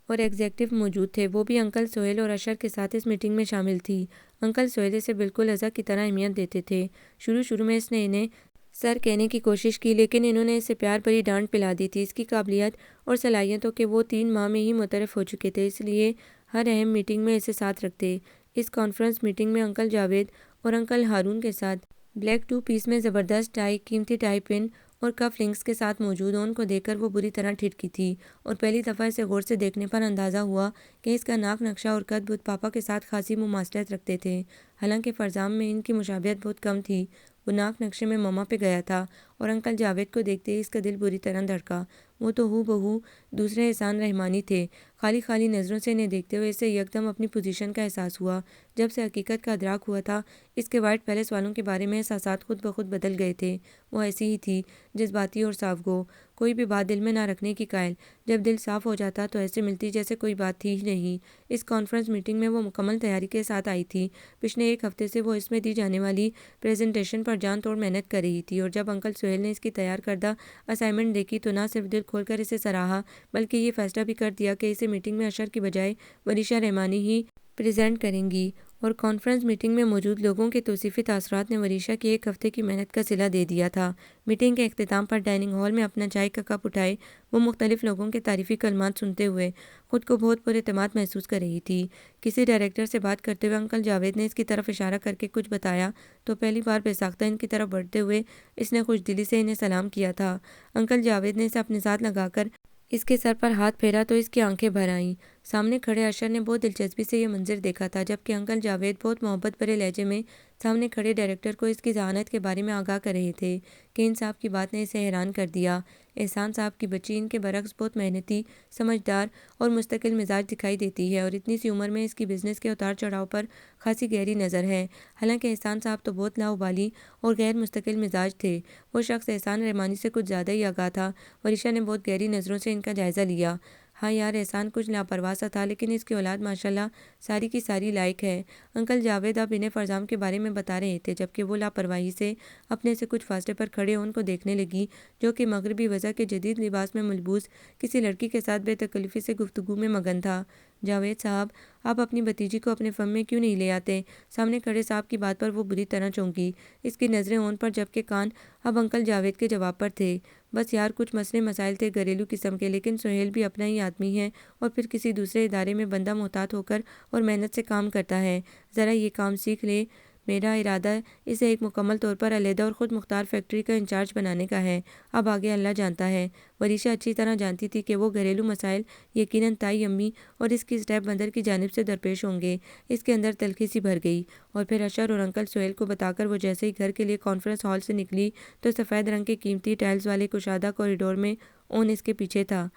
اور ایگزیکٹو موجود تھے۔ وہ بھی انکل سہیل اور اشر کے ساتھ اس میٹنگ میں شامل تھی۔ انکل سہیل اسے بالکل اعضا کی طرح اہمیت دیتے تھے۔ شروع میں اس نے انہیں سر کہنے کی کوشش کی، لیکن انہوں نے اسے پیار بھری ڈانٹ پلا دی تھی۔ اس کی قابلیت اور صلاحیتوں کے وہ 3 ماہ میں ہی متعارف ہو چکے تھے، اس لیے ہر اہم میٹنگ میں اسے ساتھ رکھتے۔ اس کانفرنس میٹنگ میں انکل جاوید اور انکل ہارون کے ساتھ بلیک 2 پیس میں زبردست ٹائی، قیمتی ٹائی پن اور کف لنکس کے ساتھ موجود۔ ان کو دیکھ کر وہ بری طرح ٹھٹکی تھی، اور پہلی دفعہ اسے غور سے دیکھنے پر اندازہ ہوا کہ اس کا ناک نقشہ اور قد بت پاپا کے ساتھ خاصی مماثلت رکھتے تھے، حالانکہ فرزام میں ان کی مشابہت بہت کم تھی۔ وہ ناک نقشے میں مما پہ گیا تھا، اور انکل جاوید کو دیکھتے ہی اس کا دل بری طرح دھڑکا۔ وہ تو ہو بہو دوسرے احسان رحمانی تھے۔ خالی نظروں سے انہیں دیکھتے ہوئے اسے یکدم اپنی پوزیشن کا احساس ہوا۔ جب سے حقیقت کا ادراک ہوا تھا، اس کے وائٹ پیلس والوں کے بارے میں احساسات خود بخود بدل گئے تھے۔ وہ ایسی ہی تھی، جذباتی اور صاف گو، کوئی بھی بات دل میں نہ رکھنے کی قائل۔ جب دل صاف ہو جاتا تو ایسے ملتی جیسے کوئی بات تھی ہی نہیں۔ اس کانفرنس میٹنگ میں وہ مکمل تیاری کے ساتھ آئی تھی۔ پچھلے 1 ہفتے سے وہ اس میں دی جانے والی پریزنٹیشن پر جان توڑ محنت کر رہی تھی، اور جب انکل سہیل نے اس کی تیار کردہ اسائنمنٹ دیکھی تو نہ صرف دل کھول کر اسے سراہا، بلکہ یہ فیصلہ بھی کر دیا کہ اسے میٹنگ میں اشر کی بجائے ورشا رحمانی ہی پریزنٹ کریں گی۔ اور کانفرنس میٹنگ میں موجود لوگوں کے توصیفی تاثرات نے ورشا کی 1 ہفتے کی محنت کا صلہ دے دیا تھا۔ میٹنگ کے اختتام پر ڈائننگ ہال میں اپنا چائے کا کپ اٹھائے وہ مختلف لوگوں کے تعریفی کلمات سنتے ہوئے خود کو بہت پر اعتماد محسوس کر رہی تھی۔ کسی ڈائریکٹر سے بات کرتے ہوئے انکل جاوید نے اس کی طرف اشارہ کر کے کچھ بتایا تو پہلی بار بے ساختہ ان کی طرف بڑھتے ہوئے اس نے خوش دلی سے انہیں سلام کیا تھا۔ انکل جاوید نے اسے اپنے ساتھ لگا کر اس کے سر پر ہاتھ پھیرا تو اس کی آنکھیں بھر آئیں۔ سامنے کھڑے اشر نے بہت دلچسپی سے یہ منظر دیکھا تھا، جبکہ انکل جاوید بہت محبت بھرے لہجے میں سامنے کھڑے ڈائریکٹر کو اس کی ذہانت کے بارے میں آگاہ کر رہے تھے کہ ان صاحب کی بات نے اسے حیران کر دیا۔ احسان صاحب کی بچی ان کے برعکس بہت محنتی، سمجھدار اور مستقل مزاج دکھائی دیتی ہے، اور اتنی سی عمر میں اس کی بزنس کے اتار چڑھاؤ پر خاصی گہری نظر ہے۔ حالانکہ احسان صاحب تو بہت لاابالی اور غیر مستقل مزاج تھے، وہ شخص احسان رحمانی سے کچھ زیادہ ہی آگاہ تھا۔ ورشا نے بہت گہری نظروں سے ان کا جائزہ لیا۔ ہاں یار، احسان کچھ لاپرواہ سا تھا، لیکن اس کی اولاد ماشاءاللہ ساری کی ساری لائق ہے۔ انکل جاوید اب انہیں فرزام کے بارے میں بتا رہے تھے، جبکہ وہ لاپرواہی سے اپنے سے کچھ فاصلے پر کھڑے ان کو دیکھنے لگی، جو کہ مغربی وضع کے جدید لباس میں ملبوس کسی لڑکی کے ساتھ بے تکلفی سے گفتگو میں مگن تھا۔ جاوید صاحب، آپ اپنی بھتیجی کو اپنے فم میں کیوں نہیں لے آتے؟ سامنے کھڑے صاحب کی بات پر وہ بری طرح چونکی۔ اس کی نظریں ان پر، جبکہ کان اب انکل جاوید کے جواب پر تھے۔ بس یار، کچھ مسئلے مسائل تھے گھریلو قسم کے، لیکن سہیل بھی اپنا ہی آدمی ہے اور پھر کسی دوسرے ادارے میں بندہ محتاط ہو کر اور محنت سے کام کرتا ہے۔ ذرا یہ کام سیکھ لے۔ میرا ارادہ اسے ایک مکمل طور پر علیحدہ اور خود مختار فیکٹری کا انچارج بنانے کا ہے۔ اب آگے اللہ جانتا ہے۔ وریشا اچھی طرح جانتی تھی کہ وہ گھریلو مسائل یقیناً تائی امی اور اس کی اسٹیپ مدر کی جانب سے درپیش ہوں گے۔ اس کے اندر تلخی سی بھر گئی، اور پھر اشر اور انکل سہیل کو بتا کر وہ جیسے ہی گھر کے لیے کانفرنس ہال سے نکلی تو سفید رنگ کے قیمتی ٹائلز والے کشادہ کوریڈور میں اون اس کے پیچھے تھا۔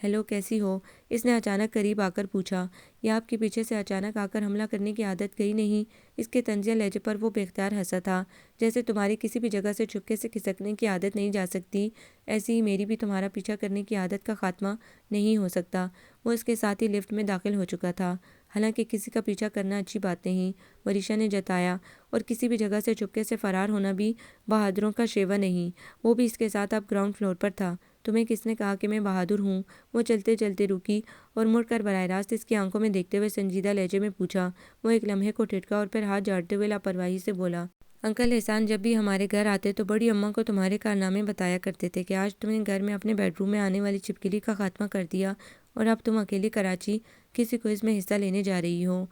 ہیلو، کیسی ہو؟ اس نے اچانک قریب آ کر پوچھا۔ یہ آپ کے پیچھے سے اچانک آ کر حملہ کرنے کی عادت گئی نہیں؟ اس کے طنزیہ لہجے پر وہ بے اختیار ہنسا تھا۔ جیسے تمہاری کسی بھی جگہ سے چپکے سے کھسکنے کی عادت نہیں جا سکتی، ایسی ہی میری بھی تمہارا پیچھا کرنے کی عادت کا خاتمہ نہیں ہو سکتا۔ وہ اس کے ساتھ ہی لفٹ میں داخل ہو چکا تھا۔ حالانکہ کسی کا پیچھا کرنا اچھی بات نہیں، وریشا نے جتایا، اور کسی بھی جگہ سے چپکے سے فرار ہونا بھی بہادروں کا شیوا نہیں۔ وہ بھی اس کے ساتھ اب گراؤنڈ فلور پر تھا۔ تمہیں کس نے کہا کہ میں بہادر ہوں؟ وہ چلتے چلتے رکی اور مڑ کر براہ راست اس کی آنکھوں میں دیکھتے ہوئے سنجیدہ لہجے میں پوچھا۔ وہ ایک لمحے کو ٹھٹکا اور پھر ہاتھ جھاڑتے ہوئے لاپرواہی سے بولا، انکل احسان جب بھی ہمارے گھر آتے تو بڑی اماں کو تمہارے کارنامے بتایا کرتے تھے کہ آج تم نے گھر میں اپنے بیڈ روم میں آنے والی چھپکلی کا خاتمہ کر دیا، اور اب تم اکیلی کراچی کسی کوئز میں حصہ لینے جا رہی ہو۔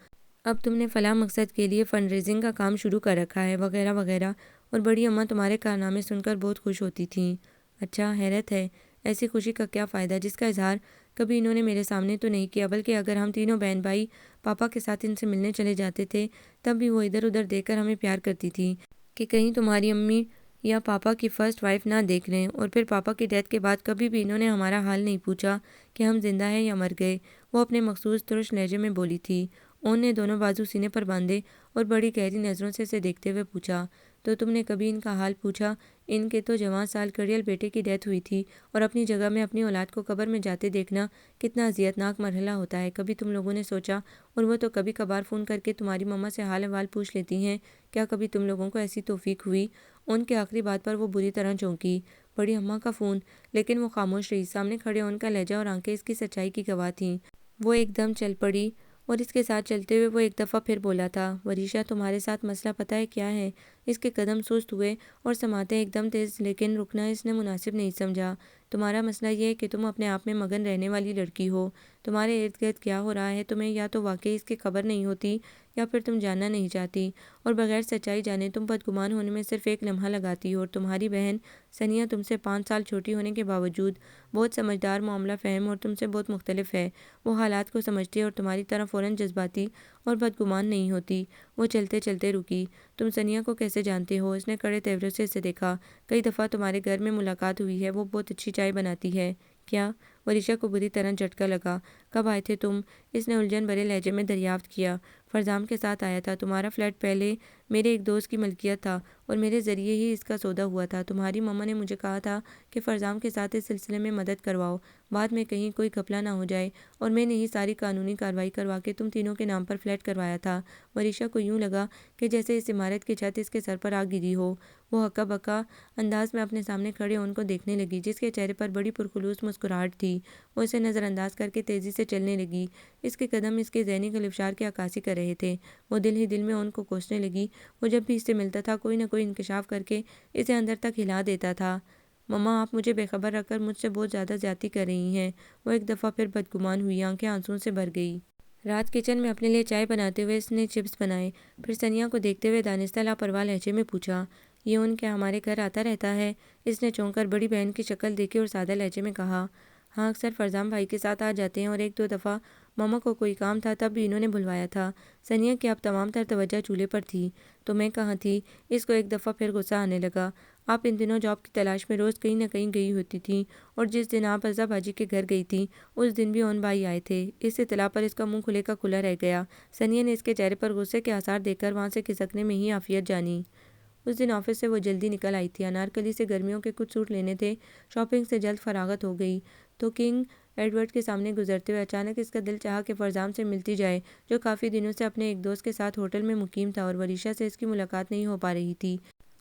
اب تم نے فلاں مقصد کے لیے فنڈ ریزنگ کا کام شروع کر رکھا ہے، وغیرہ وغیرہ، اور بڑی اماں تمہارے کارنامے سن کر بہت خوش ہوتی تھیں۔ اچھا، حیرت ہے، ایسی خوشی کا کیا فائدہ جس کا اظہار کبھی انہوں نے میرے سامنے تو نہیں کیا، بلکہ اگر ہم تینوں بہن بھائی پاپا کے ساتھ ان سے ملنے چلے جاتے تھے تب بھی وہ ادھر ادھر دیکھ کر ہمیں پیار کرتی تھی کہ کہیں تمہاری امی یا پاپا کی فرسٹ وائف نہ دیکھ لیں۔ اور پھر پاپا کی ڈیتھ کے بعد کبھی بھی انہوں نے ہمارا حال نہیں پوچھا کہ ہم زندہ ہیں یا مر گئے۔ وہ اپنے مخصوص ترش لہجے میں بولی تھی۔ اون نے دونوں بازو سینے پر باندھے اور بڑی گہری نظروں سے اسے دیکھتے ہوئے پوچھا، تو تم نے کبھی ان کا حال پوچھا؟ ان کے تو جوان سال کڑیل بیٹے کی ڈیتھ ہوئی تھی، اور اپنی جگہ میں اپنی اولاد کو قبر میں جاتے دیکھنا کتنا اذیت ناک مرحلہ ہوتا ہے۔ کبھی تم لوگوں نے سوچا؟ اور وہ تو کبھی کبھار فون کر کے تمہاری مما سے حال احوال پوچھ لیتی ہیں، کیا کبھی تم لوگوں کو ایسی توفیق ہوئی؟ ان کے آخری بات پر وہ بری طرح چونکی۔ بڑی اماں کا فون؟ لیکن وہ خاموش رہی۔ سامنے کھڑے ان کا لہجہ اور آنکھیں اس کی سچائی کی گواہ تھیں۔ وہ ایک دم چل پڑی، اور اس کے ساتھ چلتے ہوئے وہ ایک دفعہ پھر بولا تھا، وریشا تمہارے ساتھ مسئلہ پتہ ہے کیا ہے؟ اس کے قدم سست ہوئے اور سماعتیں ایک دم تیز، لیکن رکنا اس نے مناسب نہیں سمجھا۔ تمہارا مسئلہ یہ ہے کہ تم اپنے آپ میں مگن رہنے والی لڑکی ہو۔ تمہارے ارد گرد کیا ہو رہا ہے تمہیں یا تو واقعی اس کی خبر نہیں ہوتی، یا پھر تم جاننا نہیں چاہتی، اور بغیر سچائی جانے تم بدگمان ہونے میں صرف ایک لمحہ لگاتی ہو۔ اور تمہاری بہن ثنیہ تم سے 5 سال چھوٹی ہونے کے باوجود بہت سمجھدار، معاملہ فہم اور تم سے بہت مختلف ہے۔ وہ حالات کو سمجھتی ہے اور تمہاری طرح فوراً جذباتی اور بدگمان نہیں ہوتی۔ وہ چلتے چلتے رکی۔ تم ثنیہ کو کیسے جانتے ہو؟ اس نے کڑے تیورے سے اسے دیکھا۔ کئی دفعہ تمہارے گھر میں ملاقات ہوئی ہے، وہ بہت اچھی چائے بناتی ہے۔ کیا؟ وریشا کو بری طرح جھٹکا لگا۔ کب آئے تھے تم؟ اس نے الجھن بھرے لہجے میں دریافت کیا۔ فرزام کے ساتھ آیا تھا۔ تمہارا فلیٹ پہلے میرے ایک دوست کی ملکیت تھا، اور میرے ذریعے ہی اس کا سودا ہوا تھا۔ تمہاری مما نے مجھے کہا تھا کہ فرزام کے ساتھ اس سلسلے میں مدد کرواؤ، بعد میں کہیں کوئی گھپلہ نہ ہو جائے، اور میں نے ہی ساری قانونی کارروائی کروا کے تم تینوں کے نام پر فلیٹ کروایا تھا۔ وریشا کو یوں لگا کہ جیسے اس عمارت کی چھت اس کے سر پر آ گری ہو۔ وہ ہکا بکا انداز میں اپنے سامنے کھڑے ان کو دیکھنے لگی، جس کے چہرے پر بڑی پرخلوص مسکراہٹ تھی۔ وہ اسے نظر انداز کر کے تیزی سے چلنے لگی۔ اس کے قدم اس کے ذہنی خلفشار کی عکاسی کر رہے تھے۔ وہ دل ہی دل میں ان کو کوسنے لگی۔ وہ جب بھی اس سے ملتا تھا کوئی نہ کوئی انکشاف کر کے اسے اندر تک ہلا دیتا تھا۔ مما، آپ مجھے بے خبر رکھ کر مجھ سے بہت زیادہ زیادتی کر رہی ہیں۔ وہ ایک دفعہ پھر بدگمان ہوئی، آنکھیں آنسوؤں سے بھر گئی۔ رات کچن میں اپنے لیے چائے بناتے ہوئے اس نے چپس بنائے، پھر ثنیہ کو دیکھتے ہوئے دانستہ لاپرواہ لہجے میں پوچھا، یہ ان کیا ہمارے گھر آتا رہتا ہے؟ اس نے چونک کر بڑی بہن کی شکل دیکھی اور سادہ لہجے میں کہا، ہاں اکثر فرزام بھائی کے ساتھ آ جاتے ہیں، اور 1-2 دفعہ ماما کو کوئی کام تھا تب بھی انہوں نے بلوایا تھا۔ ثنیہ کی اب تمام تر توجہ چولہے پر تھی۔ تو میں کہاں تھی؟ اس کو ایک دفعہ پھر غصہ آنے لگا۔ آپ ان دنوں جاب کی تلاش میں روز کہیں نہ کہیں گئی ہوتی تھیں، اور جس دن آپ عزہ باجی کے گھر گئی تھیں اس دن بھی اون بھائی آئے تھے۔ اس اطلاع پر اس کا منہ کھلے کا کھلا رہ گیا۔ ثنیہ نے اس کے چہرے پر غصے کے آثار دیکھ کر وہاں سے کھسکنے میں ہی عافیت جانی۔ اس دن آفس سے وہ جلدی نکل آئی تھی۔ انارکلی سے گرمیوں کے کچھ سوٹ لینے تھے۔ شاپنگ سے جلد فراغت ہو گئی تو کنگ ایڈورڈ کے سامنے گزرتے ہوئے اچانک اس کا دل چاہا کہ فرزام سے ملتی جائے، جو کافی دنوں سے اپنے ایک دوست کے ساتھ ہوٹل میں مقیم تھا اور وریشا سے اس کی ملاقات نہیں ہو پا رہی تھی۔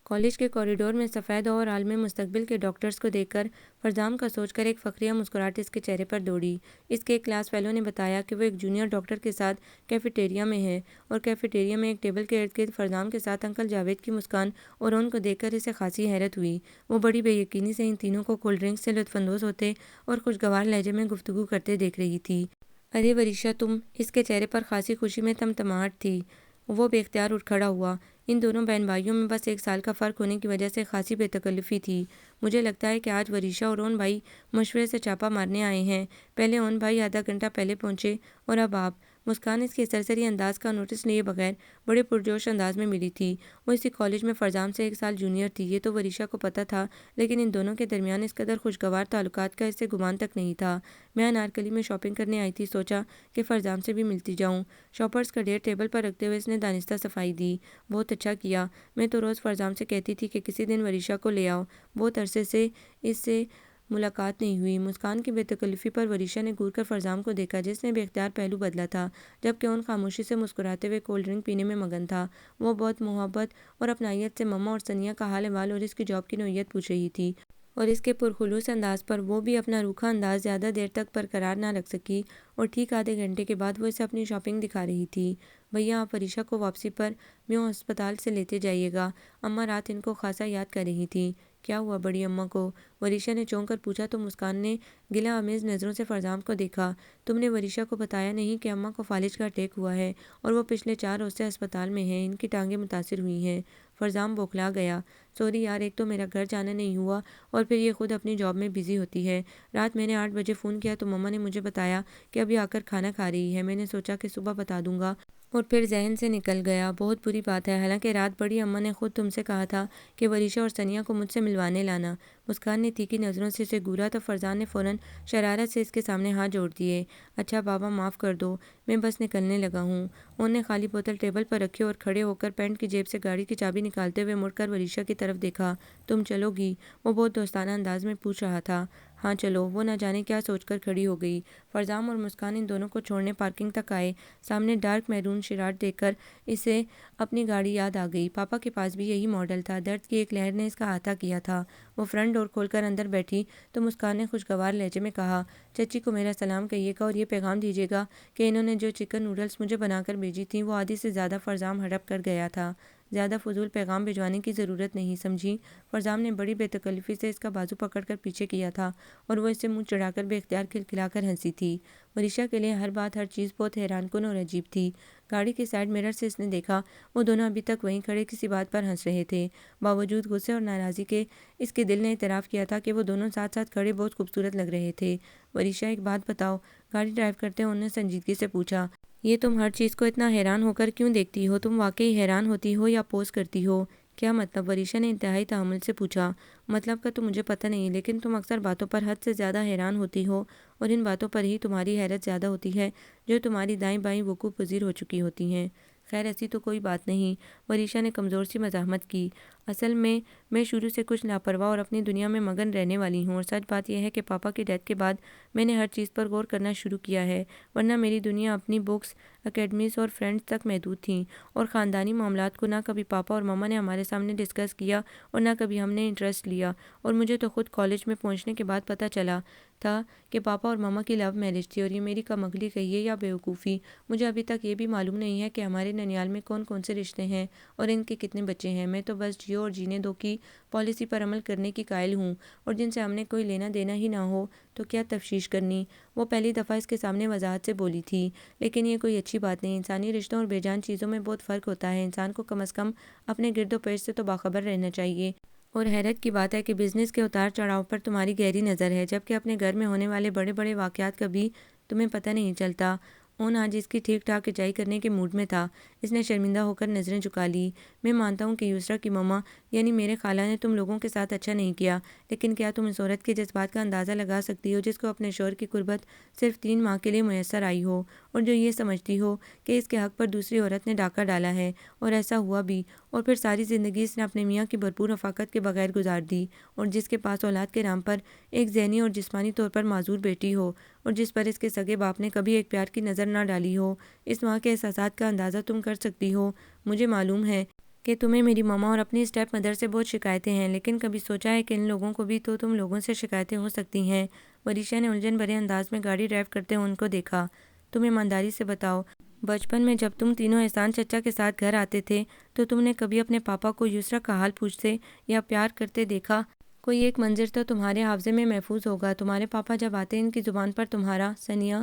کالج کے کوریڈور میں سفید اور عالم مستقبل کے ڈاکٹرز کو دیکھ کر فرزام کا سوچ کر ایک فخریہ مسکراہٹ اس کے چہرے پر دوڑی۔ اس کے ایک کلاس فیلو نے بتایا کہ وہ ایک جونیئر ڈاکٹر کے ساتھ کیفیٹیریا میں ہے، اور کیفیٹیریا میں ایک ٹیبل کے ارد گرد فرزام کے ساتھ انکل جاوید کی مسکان اور ان کو دیکھ کر اسے خاصی حیرت ہوئی۔ وہ بڑی بے یقینی سے ان تینوں کو کولڈ ڈرنک سے لطف اندوز ہوتے اور خوشگوار لہجے میں گفتگو کرتے دیکھ رہی تھی۔ ارے وریشا تم! اس کے چہرے پر خاصی خوشی میں تمتماہٹ تھی۔ وہ بے اختیار اٹھ کھڑا ہوا۔ ان دونوں بہن بھائیوں میں بس 1 سال کا فرق ہونے کی وجہ سے خاصی بے تکلفی تھی۔ مجھے لگتا ہے کہ آج وریشا اور اون بھائی مشورے سے چھاپا مارنے آئے ہیں۔ پہلے اون بھائی آدھا گھنٹہ پہلے پہنچے اور اب آپ۔ مسکان اس کے سرسری انداز کا نوٹس لیے بغیر بڑے پرجوش انداز میں ملی تھی۔ وہ اسی کالج میں فرزام سے 1 سال جونیئر تھی، یہ تو وریشا کو پتہ تھا، لیکن ان دونوں کے درمیان اس قدر خوشگوار تعلقات کا اسے گمان تک نہیں تھا۔ میں انارکلی میں شاپنگ کرنے آئی تھی، سوچا کہ فرزام سے بھی ملتی جاؤں۔ شاپرز کا ڈھیر ٹیبل پر رکھتے ہوئے اس نے دانستہ صفائی دی۔ بہت اچھا کیا۔ میں تو روز فرزام سے کہتی تھی کہ کسی دن وریشا کو لے آؤ۔ بہت عرصے سے اس سے ملاقات نہیں ہوئی۔ مسکان کی بے تکلفی پر وریشا نے گور کر فرزام کو دیکھا، جس نے بے اختیار پہلو بدلا تھا، جبکہ ان خاموشی سے مسکراتے ہوئے کولڈ ڈرنک پینے میں مگن تھا۔ وہ بہت محبت اور اپنائیت سے مما اور ثنیا کا حال احوال اور اس کی جاب کی نوعیت پوچھ رہی تھی، اور اس کے پرخلوص انداز پر وہ بھی اپنا روکھا انداز زیادہ دیر تک برقرار نہ رکھ سکی، اور ٹھیک آدھے گھنٹے کے بعد وہ اسے اپنی شاپنگ دکھا رہی تھی۔ بھیا آپ وریشا کو واپسی پر میو ہسپتال سے لیتے جائیے گا، اماں رات ان کو خاصا یاد کر رہی تھیں۔ کیا ہوا بڑی اماں کو؟ وریشا نے چونک کر پوچھا تو مسکان نے گلہ آمیز نظروں سے فرزام کو دیکھا۔ تم نے وریشا کو بتایا نہیں کہ اماں کو فالج کا اٹیک ہوا ہے اور وہ پچھلے 4 روز سے ہسپتال میں ہیں، ان کی ٹانگیں متاثر ہوئی ہیں۔ فرزام بوکھلا گیا۔ سوری یار، ایک تو میرا گھر جانا نہیں ہوا اور پھر یہ خود اپنی جاب میں بزی ہوتی ہے۔ رات میں نے 8 بجے فون کیا تو مما نے مجھے بتایا کہ ابھی آ کر کھانا کھا رہی ہے۔ میں نے سوچا کہ صبح بتا دوں گا اور پھر ذہن سے نکل گیا۔ بہت بری بات ہے، حالانکہ رات بڑی اماں نے خود تم سے کہا تھا کہ وریشا اور ثنیا کو مجھ سے ملوانے لانا۔ مسکان نے تیکھی نظروں سے اسے گورا تو فرزان نے فوراً شرارت سے اس کے سامنے ہاتھ جوڑ دیے۔ اچھا بابا معاف کر دو، میں بس نکلنے لگا ہوں۔ انہوں نے خالی بوتل ٹیبل پر رکھی اور کھڑے ہو کر پینٹ کی جیب سے گاڑی کی چابی نکالتے ہوئے مڑ کر وریشا کی طرف دیکھا۔ تم چلو گی؟ وہ بہت دوستانہ انداز میں پوچھ رہا تھا۔ ہاں چلو، وہ نہ جانے کیا سوچ کر کھڑی ہو گئی۔ فرزام اور مسکان ان دونوں کو چھوڑنے پارکنگ تک آئے۔ سامنے ڈارک میرون شراٹ دیکھ کر اسے اپنی گاڑی یاد آ گئی۔ پاپا کے پاس بھی یہی ماڈل تھا۔ درد کی ایک لہر نے اس کا احاطہ کیا تھا۔ وہ فرنٹ ڈور کھول کر اندر بیٹھی تو مسکان نے خوشگوار لہجے میں کہا، چچی کو میرا سلام کہیے گا اور یہ پیغام دیجیے گا کہ انہوں نے جو چکن نوڈلز مجھے بنا کر بھیجی تھیں وہ آدھی سے زیادہ۔ فرزام ہڑپ کر گیا تھا۔ زیادہ فضول پیغام بھجوانے کی ضرورت نہیں، سمجھی؟ فرزام نے بڑی بے تکلفی سے اس کا بازو پکڑ کر پیچھے کیا تھا اور وہ اس سے منہ چڑھا کر بے اختیار کھلکھلا کر ہنسی تھی۔ وریشا کے لیے ہر بات ہر چیز بہت حیران کن اور عجیب تھی۔ گاڑی کے سائیڈ مرر سے اس نے دیکھا وہ دونوں ابھی تک وہیں کھڑے کسی بات پر ہنس رہے تھے۔ باوجود غصے اور ناراضی کے اس کے دل نے اعتراف کیا تھا کہ وہ دونوں ساتھ ساتھ کھڑے بہت خوبصورت لگ رہے تھے۔ وریشا ایک بات بتاؤ، گاڑی ڈرائیو کرتے انہوں نے سنجیدگی سے پوچھا، یہ تم ہر چیز کو اتنا حیران ہو کر کیوں دیکھتی ہو؟ تم واقعی حیران ہوتی ہو یا پوز کرتی ہو؟ کیا مطلب؟ وریشا نے انتہائی تحمل سے پوچھا۔ مطلب کا تو مجھے پتہ نہیں، لیکن تم اکثر باتوں پر حد سے زیادہ حیران ہوتی ہو، اور ان باتوں پر ہی تمہاری حیرت زیادہ ہوتی ہے جو تمہاری دائیں بائیں وقوع پذیر ہو چکی ہوتی ہیں۔ خیر ایسی تو کوئی بات نہیں، وریشا نے کمزور سی مزاحمت کی۔ اصل میں شروع سے کچھ لاپرواہ اور اپنی دنیا میں مگن رہنے والی ہوں، اور سچ بات یہ ہے کہ پاپا کی ڈیتھ کے بعد میں نے ہر چیز پر غور کرنا شروع کیا ہے، ورنہ میری دنیا اپنی بکس، اکیڈمیز اور فرینڈز تک محدود تھیں، اور خاندانی معاملات کو نہ کبھی پاپا اور ماما نے ہمارے سامنے ڈسکس کیا اور نہ کبھی ہم نے انٹرسٹ لیا، اور مجھے تو خود کالج میں پہنچنے کے بعد پتہ چلا تھا کہ پاپا اور ماما کی لو میرج تھی، اور یہ میری کم عقلی کہیے یا بیوقوفی، مجھے ابھی تک یہ بھی معلوم نہیں ہے کہ ہمارے ننیال میں کون کون سے رشتے ہیں اور ان کے کتنے بچے ہیں۔ میں تو بس جیو اور جینے دو کی پالیسی پر عمل کرنے کی قائل ہوں، اور جن سے ہم نے کوئی لینا دینا ہی نہ ہو تو کیا تفشیش کرنی۔ وہ پہلی دفعہ اس کے سامنے وضاحت سے بولی تھی۔ لیکن یہ کوئی اچھی بات نہیں، انسانی رشتوں اور بے جان چیزوں میں بہت فرق ہوتا ہے، انسان کو کم از کم اپنے گرد و پیش سے تو باخبر رہنا چاہیے۔ اور حیرت کی بات ہے کہ بزنس کے اتار چڑھاؤ پر تمہاری گہری نظر ہے، جبکہ اپنے گھر میں ہونے والے بڑے بڑے واقعات کا بھی تمہیں پتہ نہیں چلتا۔ اون آج اس کی ٹھیک ٹھاک اچائی کرنے کے موڈ میں تھا۔ اس نے شرمندہ ہو کر نظریں جھکا لی۔ میں مانتا ہوں کہ یسرا کی مما یعنی میرے خالہ نے تم لوگوں کے ساتھ اچھا نہیں کیا، لیکن کیا تم اس عورت کے جذبات کا اندازہ لگا سکتی ہو جس کو اپنے شوہر کی قربت صرف 3 ماہ کے لیے میسر آئی ہو، اور جو یہ سمجھتی ہو کہ اس کے حق پر دوسری عورت نے ڈاکہ ڈالا ہے، اور ایسا ہوا بھی، اور پھر ساری زندگی اس نے اپنے میاں کی بھرپور رفاقت کے بغیر گزار دی، اور جس کے پاس اولاد کے نام پر ایک ذہنی اور جسمانی طور پر معذور بیٹی ہو، اور جس پر اس کے سگے باپ نے کبھی ایک پیار کی نظر نہ ڈالی ہو۔ اس ماں کے احساسات کا اندازہ تم کر سکتی ہو۔ مجھے معلوم ہے کہ تمہیں میری ماما اور اپنی اسٹیپ مدر سے بہت شکایتیں ہیں، لیکن کبھی سوچا ہے کہ ان لوگوں کو بھی تو تم لوگوں سے شکایتیں ہو سکتی ہیں؟ وریشا نے الجھن بھرے انداز میں گاڑی ڈرائیو کرتے ہوئے ان کو دیکھا۔ تم ایمانداری سے بتاؤ، بچپن میں جب تم تینوں احسان چچا کے ساتھ گھر آتے تھے تو تم نے کبھی اپنے پاپا کو یسریٰ کا حال پوچھتے یا پیار کرتے دیکھا؟ کوئی ایک منظر تو تمہارے حافظے میں محفوظ ہوگا۔ تمہارے پاپا جب آتے ان کی زبان پر تمہارا، ثنیہ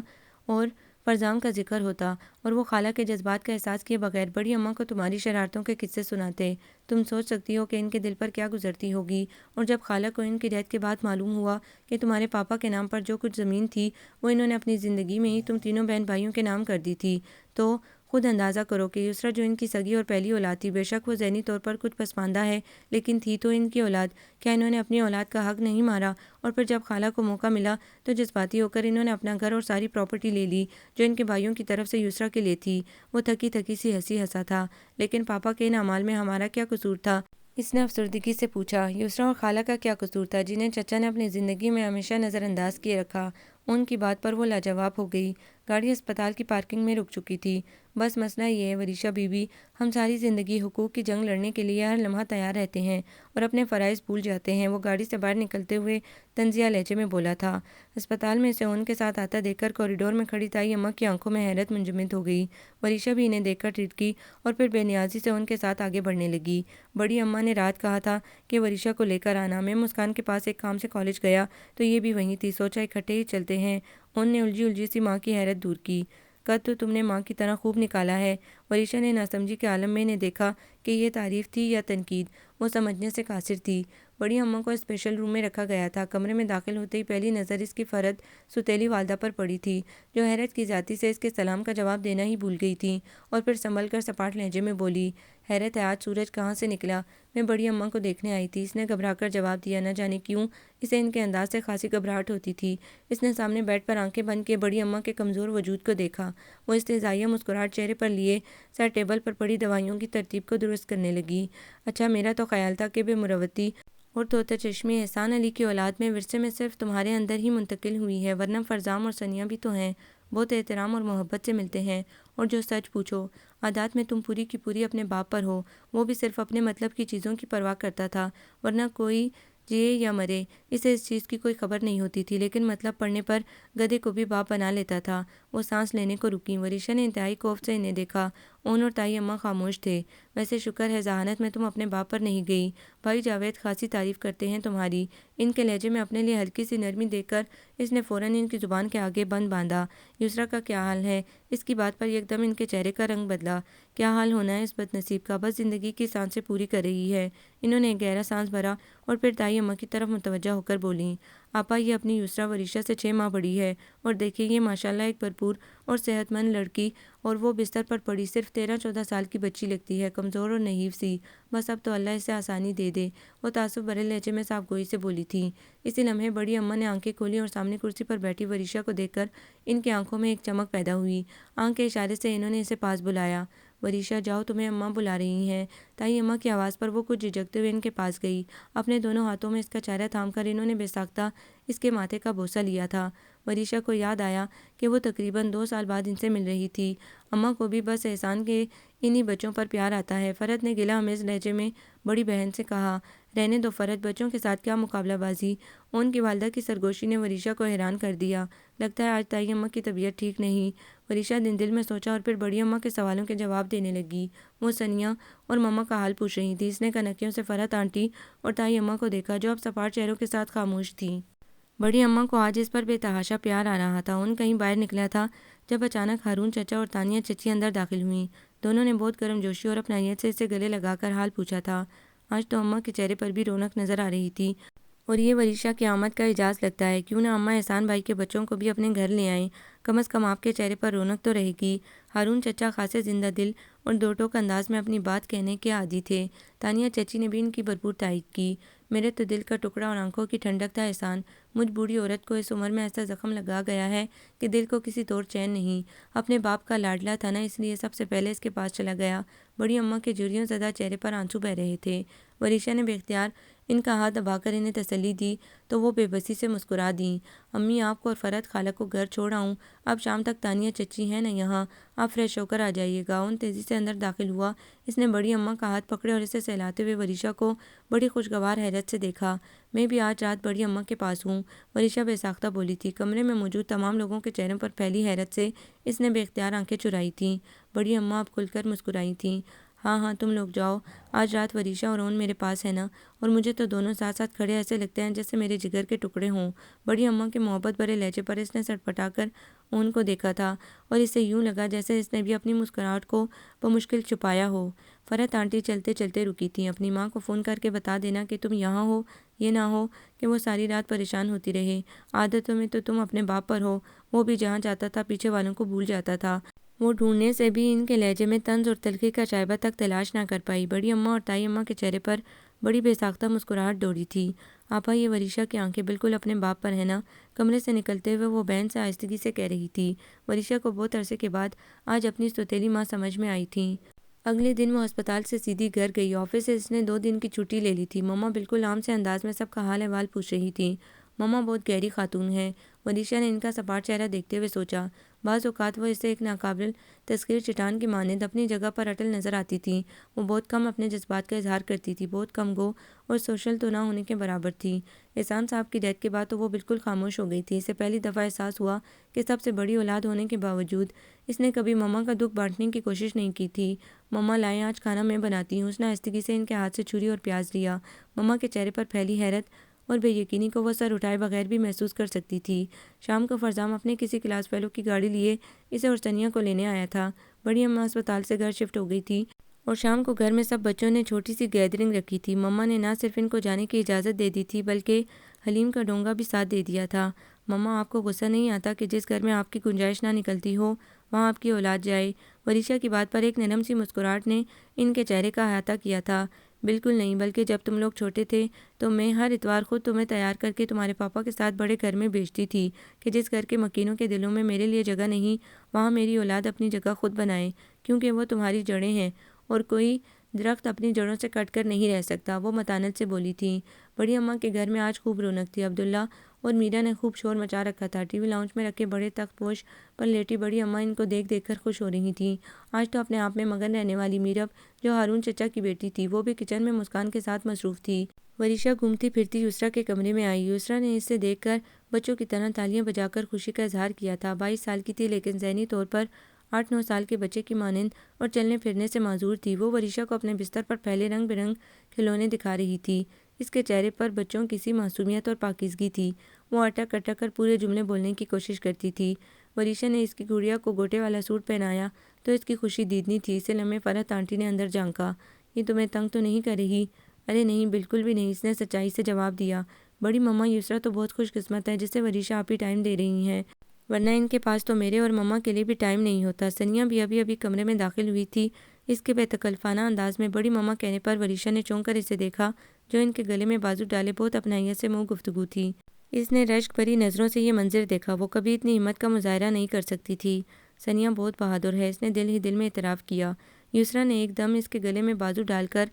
اور فرزام کا ذکر ہوتا اور وہ خالہ کے جذبات کا احساس کیے بغیر بڑی اماں کو تمہاری شرارتوں کے قصے سناتے۔ تم سوچ سکتی ہو کہ ان کے دل پر کیا گزرتی ہوگی۔ اور جب خالہ کو ان کی ڈیتھ کے بعد معلوم ہوا کہ تمہارے پاپا کے نام پر جو کچھ زمین تھی وہ انہوں نے اپنی زندگی میں ہی تم تینوں بہن بھائیوں کے نام کر دی تھی، تو خود اندازہ کرو کہ یسریٰ جو ان کی سگی اور پہلی اولاد تھی، بے شک وہ ذہنی طور پر کچھ پسماندہ ہے لیکن تھی تو ان کی اولاد۔ کیا انہوں نے اپنی اولاد کا حق نہیں مارا؟ اور پھر جب خالہ کو موقع ملا تو جذباتی ہو کر انہوں نے اپنا گھر اور ساری پراپرٹی لے لی جو ان کے بھائیوں کی طرف سے یسریٰ کے لیے تھی۔ وہ تھکی تھکی سی ہنسا تھا۔ لیکن پاپا کے ان اعمال میں ہمارا کیا قصور تھا؟ اس نے افسردگی سے پوچھا۔ یسریٰ اور خالہ کا کیا قصور تھا جنہیں چچا نے اپنی زندگی میں ہمیشہ نظر انداز کیے رکھا؟ ان کی بات پر وہ لاجواب ہو گئی۔ گاڑی اسپتال کی پارکنگ میں رک چکی تھی۔ بس مسئلہ یہ ہے وریشا بی بی، ہم ساری زندگی حقوق کی جنگ لڑنے کے لیے ہر لمحہ تیار رہتے ہیں اور اپنے فرائض بھول جاتے ہیں۔ وہ گاڑی سے باہر نکلتے ہوئے طنزیہ لہجے میں بولا تھا۔ اسپتال میں اسے ان کے ساتھ آتا دیکھ کر کوریڈور میں کھڑی تائی اماں کی آنکھوں میں حیرت منجمد ہو گئی۔ وریشا بھی انہیں دیکھ کر ٹھٹکی اور پھر بے نیازی سے ان کے ساتھ آگے بڑھنے لگی۔ بڑی اماں نے رات کہا تھا کہ وریشا کو لے کر آنا۔ میں مسکان کے پاس ایک کام سے کالج گیا تو یہ بھی وہیں تھی، سوچا اکٹھے ہی چلتے ہیں۔ ان نے الجھی سی ماں کی حیرت دور کی۔ قد تو تم نے ماں کی طرح خوب نکالا ہے۔ وریشا نے ناسمجھی کے عالم میں انہیں دیکھا کہ یہ تعریف تھی یا تنقید، وہ سمجھنے سے قاصر تھی۔ بڑی اماں کو اسپیشل روم میں رکھا گیا تھا۔ کمرے میں داخل ہوتے ہی پہلی نظر اس کی فرد ستیلی والدہ پر پڑی تھی جو حیرت کی ذاتی سے اس کے سلام کا جواب دینا ہی بھول گئی تھیں، اور پھر سنبھل کر سپاٹ لہجے میں بولی، حیرت ہے آج سورج کہاں سے نکلا؟ میں بڑی اماں کو دیکھنے آئی تھی۔ اس نے گھبرا کر جواب دیا۔ نہ جانے کیوں اسے ان کے انداز سے خاصی گھبراہٹ ہوتی تھی۔ اس نے سامنے بیڈ پر آنکھیں بند کیے بڑی اماں کے کمزور وجود کو دیکھا۔ وہ استہزائیہ مسکراہٹ چہرے پر لیے سر ٹیبل پر پڑی دوائیوں کی ترتیب کو درست کرنے لگی۔ اچھا، میرا تو خیال تھا کہ بے مروتی اور طوطا چشمی احسان علی کی اولاد میں ورثے میں صرف تمہارے اندر ہی منتقل ہوئی ہے، ورنہ فرزام اور ثنیہ بھی تو ہیں، بہت احترام اور محبت سے ملتے ہیں، اور جو سچ پوچھو عادات میں تم پوری کی پوری اپنے باپ پر ہو۔ وہ بھی صرف اپنے مطلب کی چیزوں کی پرواہ کرتا تھا، ورنہ کوئی جیے یا مرے اسے اس چیز کی کوئی خبر نہیں ہوتی تھی، لیکن مطلب پڑنے پر گدھے کو بھی باپ بنا لیتا تھا۔ وہ سانس لینے کو رکی۔ وریشا نے انتہائی خوف سے انہیں دیکھا۔ اون اور تائی اماں خاموش تھے۔ ویسے شکر ہے ذہانت میں تم اپنے باپ پر نہیں گئی، بھائی جاوید خاصی تعریف کرتے ہیں تمہاری۔ ان کے لہجے میں اپنے لیے ہلکی سی نرمی دیکھ کر اس نے فوراً ان کی زبان کے آگے بند باندھا۔ یسریٰ کا کیا حال ہے؟ اس کی بات پر یکدم ان کے چہرے کا رنگ بدلا۔ کیا حال ہونا ہے اس بد نصیب کا، بس زندگی کی سانسیں پوری کر رہی ہے۔ انہوں نے ایک گہرا سانس بھرا اور پھر تائی اماں کی طرف متوجہ ہو کر بولیں، آپا یہ اپنی یسریٰ وریشا سے 6 ماہ بڑی ہے، اور دیکھیں یہ ماشاءاللہ ایک بھرپور اور صحت مند لڑکی، اور وہ بستر پر پڑی صرف 13-14 سال کی بچی لگتی ہے، کمزور اور نحیف سی، بس اب تو اللہ اسے آسانی دے دے۔ وہ تعصب بھرے لہجے میں صاف گوئی سے بولی تھیں۔ اسی لمحے بڑی اماں نے آنکھیں کھولی اور سامنے کرسی پر بیٹھی وریشا کو دیکھ کر ان کی آنکھوں میں ایک چمک پیدا ہوئی۔ آنکھ کے اشارے سے انہوں نے اسے پاس بلایا۔ وریشا جاؤ، تمہیں اماں بلا رہی ہیں۔ تائی اماں کی آواز پر وہ کچھ جھجکتے ہوئے ان کے پاس گئی۔ اپنے دونوں ہاتھوں میں اس کا چہرہ تھام کر انہوں نے بے ساختہ اس کے ماتھے کا بوسہ لیا تھا۔ وریشا کو یاد آیا کہ وہ تقریباً 2 سال بعد ان سے مل رہی تھی۔ اماں کو بھی بس احسان کے انہی بچوں پر پیار آتا ہے۔ فرد نے گلہ آمیز لہجے میں بڑی بہن سے کہا۔ رہنے دو فرد، بچوں کے ساتھ کیا مقابلہ بازی۔ ان کی والدہ کی سرگوشی نے وریشا کو حیران کر دیا۔ لگتا ہے آج تائی اماں کی طبیعت ٹھیک نہیں۔ وریشا دل میں سوچا اور پھر بڑی اماں کے سوالوں کے جواب دینے لگی۔ وہ ثنیہ اور ماما کا حال پوچھ رہی تھی۔ اس نے کنکیوں سے فرحت آنٹی اور تائی اماں کو دیکھا جو اب سپاٹ چہروں کے ساتھ خاموش تھیں۔ بڑی اماں کو آج اس پر بے تحاشا پیار آ رہا تھا۔ ان کہیں باہر نکلا تھا جب اچانک ہارون چچا اور تانیہ چچی اندر داخل ہوئیں۔ دونوں نے بہت گرم جوشی اور اپنائیت سے اسے گلے لگا کر حال پوچھا تھا۔ آج تو اماں کے چہرے پر بھی رونق نظر آ رہی تھی، اور یہ وریشا کی آمد کا اعزاز لگتا ہے۔ کیوں نہ اماں احسان بھائی کے بچوں کو بھی اپنے گھر لے آئیں، کم از کم آپ کے چہرے پر رونق تو رہے گی۔ ہارون چچا خاصے زندہ دل اور دو ٹوک انداز میں اپنی بات کہنے کے عادی تھے۔ تانیہ چچی نے بھی ان کی بھرپور تائید کی۔ میرے تو دل کا ٹکڑا اور آنکھوں کی ٹھنڈک تھا احسان۔ مجھ بوڑھی عورت کو اس عمر میں ایسا زخم لگا گیا ہے کہ دل کو کسی طور چین نہیں۔ اپنے باپ کا لاڈلا تھا نا، اس لیے سب سے پہلے اس کے پاس چلا گیا۔ بڑی اماں کے جھریوں زدہ چہرے پر آنسو بہہ رہے تھے۔ وریشا نے بے اختیار ان کا ہاتھ دبا کر انہیں تسلی دی تو وہ بے بسی سے مسکرا دیں۔ امی آپ کو اور فرحت خالہ کو گھر چھوڑ آؤں؟ اب شام تک تانیہ چچی ہیں نا یہاں، آپ فریش ہو کر آ جائیے گا۔ ان تیزی سے اندر داخل ہوا۔ اس نے بڑی اماں کا ہاتھ پکڑے اور اسے سہلاتے ہوئے وریشا کو بڑی خوشگوار حیرت سے دیکھا۔ میں بھی آج رات بڑی اماں کے پاس ہوں، وریشا بے ساختہ بولی تھی۔ کمرے میں موجود تمام لوگوں کے چہروں پر پھیلی حیرت سے اس نے بے اختیار آنکھیں چرائی تھیں۔ بڑی اماں اب کھل کر مسکرائی تھیں۔ ہاں ہاں تم لوگ جاؤ، آج رات وریشا اور اون میرے پاس ہے نا، اور مجھے تو دونوں ساتھ ساتھ کھڑے ایسے لگتے ہیں جیسے میرے جگر کے ٹکڑے ہوں۔ بڑی اماں کے محبت بھرے لہجے پر اس نے سٹ پٹا کر اون کو دیکھا تھا اور اسے یوں لگا جیسے اس نے بھی اپنی مسکراہٹ کو بمشکل چھپایا ہو۔ فرحت آنٹی چلتے چلتے رکی تھیں۔ اپنی ماں کو فون کر کے بتا دینا کہ تم یہاں ہو، یہ نہ ہو کہ وہ ساری رات پریشان ہوتی رہے۔ عادتوں میں تو تم اپنے باپ پر ہو، وہ بھی جہاں جاتا تھا پیچھے والوں کو بھول جاتا تھا۔ وہ ڈھونڈنے سے بھی ان کے لہجے میں طنز اور تلخی کا شائبہ تک تلاش نہ کر پائی۔ بڑی اماں اور تائی اماں کے چہرے پر بڑی بے ساختہ مسکراہٹ دوڑی تھی۔ آپا یہ وریشا کی آنکھیں بالکل اپنے باپ پر ہیں نا؟ کمرے سے نکلتے ہوئے وہ بہن سے آہستگی سے کہہ رہی تھی۔ وریشا کو بہت عرصے کے بعد آج اپنی سوتیلی ماں سمجھ میں آئی تھیں۔ اگلے دن وہ ہسپتال سے سیدھی گھر گئی۔ آفس سے اس نے 2 دن کی چھٹی لے لی تھی۔ مما بالکل عام سے انداز میں سب کا حال احوال پوچھ رہی تھیں۔ مما بہت گہری خاتون ہیں، وریشا نے ان کا سپاٹ چہرہ دیکھتے ہوئے سوچا۔ بعض اوقات وہ اسے ایک ناقابل تسخیر چٹان کی مانند اپنی جگہ پر اٹل نظر آتی تھیں۔ وہ بہت کم اپنے جذبات کا اظہار کرتی تھی، بہت کم گو اور سوشل تو نہ ہونے کے برابر تھی۔ احسان صاحب کی ڈیتھ کے بعد تو وہ بالکل خاموش ہو گئی تھی۔ اسے پہلی دفعہ احساس ہوا کہ سب سے بڑی اولاد ہونے کے باوجود اس نے کبھی مما کا دکھ بانٹنے کی کوشش نہیں کی تھی۔ مما لائیں آج کھانا میں بناتی ہوں۔ اس نے آہستگی سے ان کے ہاتھ سے چھری اور پیاز لیا۔ مما کے چہرے پر پھیلی حیرت اور بے یقینی کو وہ سر اٹھائے بغیر بھی محسوس کر سکتی تھی۔ شام کو فرزام اپنے کسی کلاس فیلو کی گاڑی لیے اسے اور ثانیہ کو لینے آیا تھا۔ بڑی اماں اسپتال سے گھر شفٹ ہو گئی تھی اور شام کو گھر میں سب بچوں نے چھوٹی سی گیدرنگ رکھی تھی۔ مما نے نہ صرف ان کو جانے کی اجازت دے دی تھی بلکہ حلیم کا ڈونگا بھی ساتھ دے دیا تھا۔ مما آپ کو غصہ نہیں آتا کہ جس گھر میں آپ کی گنجائش نہ نکلتی ہو وہاں آپ کی اولاد جائے؟ وریشا کی بات پر ایک نرم سی مسکراہٹ نے ان کے چہرے کا احاطہ کیا تھا۔ بالکل نہیں، بلکہ جب تم لوگ چھوٹے تھے تو میں ہر اتوار خود تمہیں تیار کر کے تمہارے پاپا کے ساتھ بڑے گھر میں بھیجتی تھی کہ جس گھر کے مکینوں کے دلوں میں میرے لیے جگہ نہیں وہاں میری اولاد اپنی جگہ خود بنائے، کیونکہ وہ تمہاری جڑیں ہیں اور کوئی درخت اپنی جڑوں سے کٹ کر نہیں رہ سکتا، وہ متانت سے بولی تھیں۔ بڑی اماں کے گھر میں آج خوب رونق تھی۔ عبداللہ اور میرا نے خوب شور مچا رکھا تھا۔ ٹی وی لاؤنج میں رکھے بڑے تخت پوش پر لیٹی بڑی اماں ان کو دیکھ دیکھ کر خوش ہو رہی تھیں۔ آج تو اپنے آپ میں مگن رہنے والی میرب، جو ہارون چچا کی بیٹی تھی، وہ بھی کچن میں مسکان کے ساتھ مصروف تھی۔ وریشا گھومتی پھرتی یسرا کے کمرے میں آئی۔ یسرا نے اسے دیکھ کر بچوں کی طرح تالیاں بجا کر خوشی کا اظہار کیا تھا۔ 22 سال کی تھی لیکن ذہنی طور پر 8-9 سال کے بچے کی مانند اور چلنے پھرنے سے معذور تھی۔ وہ وریشا کو اپنے بستر پر پھیلے رنگ برنگ کھلونے دکھا رہی تھی۔ اس کے چہرے پر بچوں کی سی معصومیت اور پاکیزگی تھی۔ وہ اٹک اٹک کر پورے جملے بولنے کی کوشش کرتی تھی۔ وریشا نے اس کی گڑیا کو گوٹے والا سوٹ پہنایا تو اس کی خوشی دیدنی تھی۔ اسے لمحے فرحت آنٹی نے اندر جھانکا۔ یہ تمہیں تنگ تو نہیں کر رہی؟ ارے نہیں، بالکل بھی نہیں، اس نے سچائی سے جواب دیا۔ بڑی مما یسرا تو بہت خوش قسمت ہے جسے وریشا آپ ہی ٹائم دے رہی ہیں، ورنہ ان کے پاس تو میرے اور مما کے لیے بھی ٹائم نہیں ہوتا۔ ثانیہ بھی ابھی کمرے میں داخل ہوئی تھی۔ اس کے بے تکلفانہ انداز میں بڑی مما کہنے پر وریشا نے چونک کر اسے دیکھا جو ان کے گلے میں بازو ڈالے بہت اپنائیت سے منہ گفتگو تھی۔ اس نے رشک بھری نظروں سے یہ منظر دیکھا۔ وہ کبھی اتنی ہمت کا مظاہرہ نہیں کر سکتی تھی۔ ثانیہ بہت بہادر ہے، اس نے دل ہی دل میں اعتراف کیا۔ یسرا نے ایک دم اس کے گلے میں بازو ڈال کر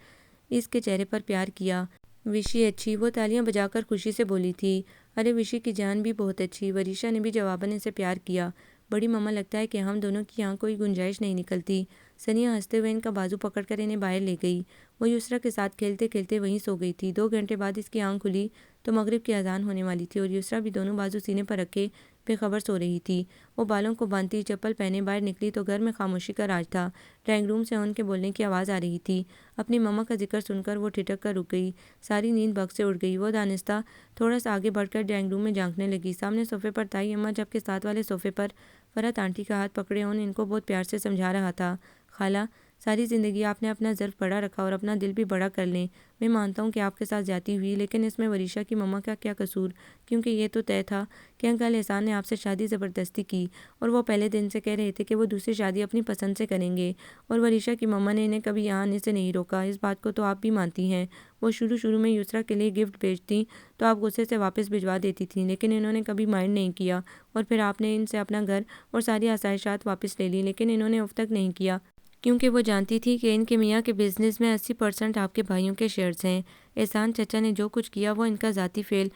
اس کے چہرے پر پیار کیا۔ وشی اچھی، وہ تالیاں بجا کر خوشی سے بولی تھی۔ ارے وشی کی جان بھی بہت اچھی، وریشا نے بھی جواباً اسے پیار کیا۔ بڑی مما لگتا ہے کہ ہم دونوں کی یہاں کوئی گنجائش نہیں نکلتی۔ ثانیہ ہنستے ہوئے ان کا بازو پکڑ کر انہیں باہر لے گئی۔ وہ یسرا کے ساتھ کھیلتے کھیلتے وہیں سو گئی تھی۔ 2 گھنٹے بعد اس کی آنکھ کھلی تو مغرب کی اذان ہونے والی تھی اور یسرا بھی دونوں بازو سینے پر رکھے بے خبر سو رہی تھی۔ وہ بالوں کو باندھتی چپل پہنے باہر نکلی تو گھر میں خاموشی کا راج تھا۔ ڈرائنگ روم سے ان کے بولنے کی آواز آ رہی تھی۔ اپنی مما کا ذکر سن کر وہ ٹھٹک کر رک گئی۔ ساری نیند بغ سے اڑ گئی۔ وہ دانستہ تھوڑا سا آگے بڑھ کر ڈرائنگ روم میں جھانکنے لگی۔ سامنے صوفے پر تائی اماں جبکہ ساتھ والے صوفے پر فرحت آنٹی کا ہاتھ پکڑے ان کو بہت پیار سے سمجھا رہا تھا۔ خالہ، ساری زندگی آپ نے اپنا ظرف بڑا رکھا اور اپنا دل بھی بڑا کر لیں۔ میں مانتا ہوں کہ آپ کے ساتھ زیادتی ہوئی، لیکن اس میں وریشا کی مما کا کیا قصور؟ کیونکہ یہ تو طے تھا کہ انکل احسان نے آپ سے شادی زبردستی کی اور وہ پہلے دن سے کہہ رہے تھے کہ وہ دوسری شادی اپنی پسند سے کریں گے، اور وریشا کی مما نے انہیں کبھی یہاں آنے سے نہیں روکا۔ اس بات کو تو آپ بھی مانتی ہیں۔ وہ شروع میں یسرا کے لیے گفٹ بھیجتیں تو آپ غصے سے واپس بھجوا دیتی تھیں، لیکن انہوں نے کبھی مائنڈ نہیں کیا، اور پھر آپ نے ان سے اپنا گھر اور ساری آسائشات واپس لے لی، لیکن انہوں نے اف تک نہیں کیا۔ کیونکہ وہ جانتی تھی کہ ان کے میاں کے بزنس میں 80% آپ کے بھائیوں کے شیئرز ہیں۔ احسان چچا نے جو کچھ کیا وہ ان کا ذاتی فعل،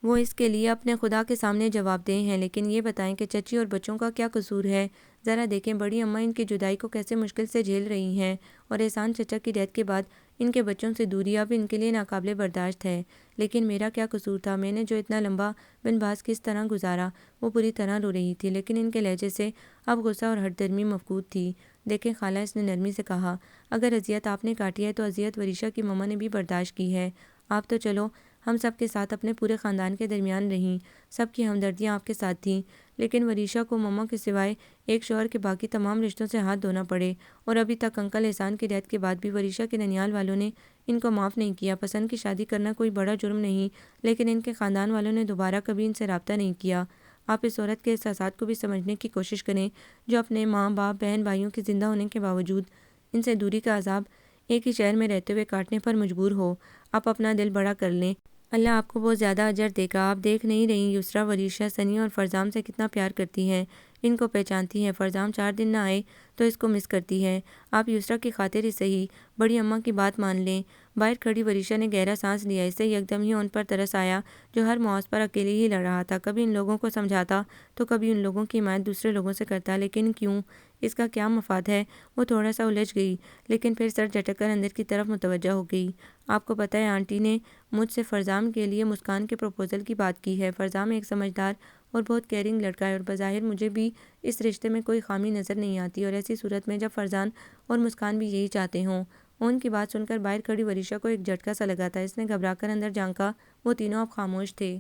وہ اس کے لیے اپنے خدا کے سامنے جواب دہ ہیں، لیکن یہ بتائیں کہ چچی اور بچوں کا کیا قصور ہے؟ ذرا دیکھیں بڑی اماں ان کی جدائی کو کیسے مشکل سے جھیل رہی ہیں، اور احسان چچا کی ڈیتھ کے بعد ان کے بچوں سے دوری اب ان کے لیے ناقابل برداشت ہے۔ لیکن میرا کیا قصور تھا؟ میں نے جو اتنا لمبا بنباس کس طرح گزارا؟ وہ پوری طرح رو رہی تھی، لیکن ان کے لہجے سے اب غصہ اور ہٹ درمی مفقود تھی۔ دیکھیں خالہ، اس نے نرمی سے کہا، اگر اذیت آپ نے کاٹی ہے تو اذیت وریشا کی مما نے بھی برداشت کی ہے۔ آپ تو چلو ہم سب کے ساتھ اپنے پورے خاندان کے درمیان رہیں، سب کی ہمدردیاں آپ کے ساتھ تھیں، لیکن وریشا کو مما کے سوائے ایک شوہر کے باقی تمام رشتوں سے ہاتھ دھونا پڑے، اور ابھی تک انکل احسان کی ڈیتھ کے بعد بھی وریشا کے ننیال والوں نے ان کو معاف نہیں کیا۔ پسند کی شادی کرنا کوئی بڑا جرم نہیں، لیکن ان کے خاندان والوں نے دوبارہ کبھی ان سے رابطہ نہیں کیا۔ آپ اس عورت کے احساسات کو بھی سمجھنے کی کوشش کریں جو اپنے ماں باپ بہن بھائیوں کے زندہ ہونے کے باوجود ان سے دوری کا عذاب ایک ہی شہر میں رہتے ہوئے کاٹنے پر مجبور ہو۔ آپ اپنا دل بڑا کر لیں، اللہ آپ کو بہت زیادہ اجر دے گا۔ آپ دیکھ نہیں رہی یسریٰ وریشا سنی اور فرزام سے کتنا پیار کرتی ہے، ان کو پہچانتی ہے۔ فرزام 4 دن نہ آئے تو اس کو مس کرتی ہے۔ آپ یسریٰ کی خاطر ہی صحیح بڑی اماں کی بات مان لیں۔ باہر کھڑی وریشا نے گہرا سانس لیا، اسے یکدم ہی ان پر ترس آیا جو ہر محاذ پر اکیلے ہی لڑ رہا تھا، کبھی ان لوگوں کو سمجھاتا تو کبھی ان لوگوں کی حمایت دوسرے لوگوں سے کرتا، لیکن کیوں؟ اس کا کیا مفاد ہے؟ وہ تھوڑا سا الجھ گئی، لیکن پھر سر جھٹک کر اندر کی طرف متوجہ ہو گئی۔ آپ کو پتہ ہے آنٹی نے مجھ سے فرزام کے لیے مسکان کے پروپوزل کی بات کی ہے۔ فرزام ایک سمجھدار اور بہت کیئرنگ لڑکا ہے، اور بظاہر مجھے بھی اس رشتے میں کوئی خامی نظر نہیں آتی، اور ایسی صورت میں جب فرزان اور مسکان بھی یہی چاہتے ہوں۔ ان کی بات سن کر باہر کھڑی وریشا کو ایک جھٹکا سا لگا تھا، اس نے گھبرا کر اندر جھانکا، وہ تینوں اب خاموش تھے۔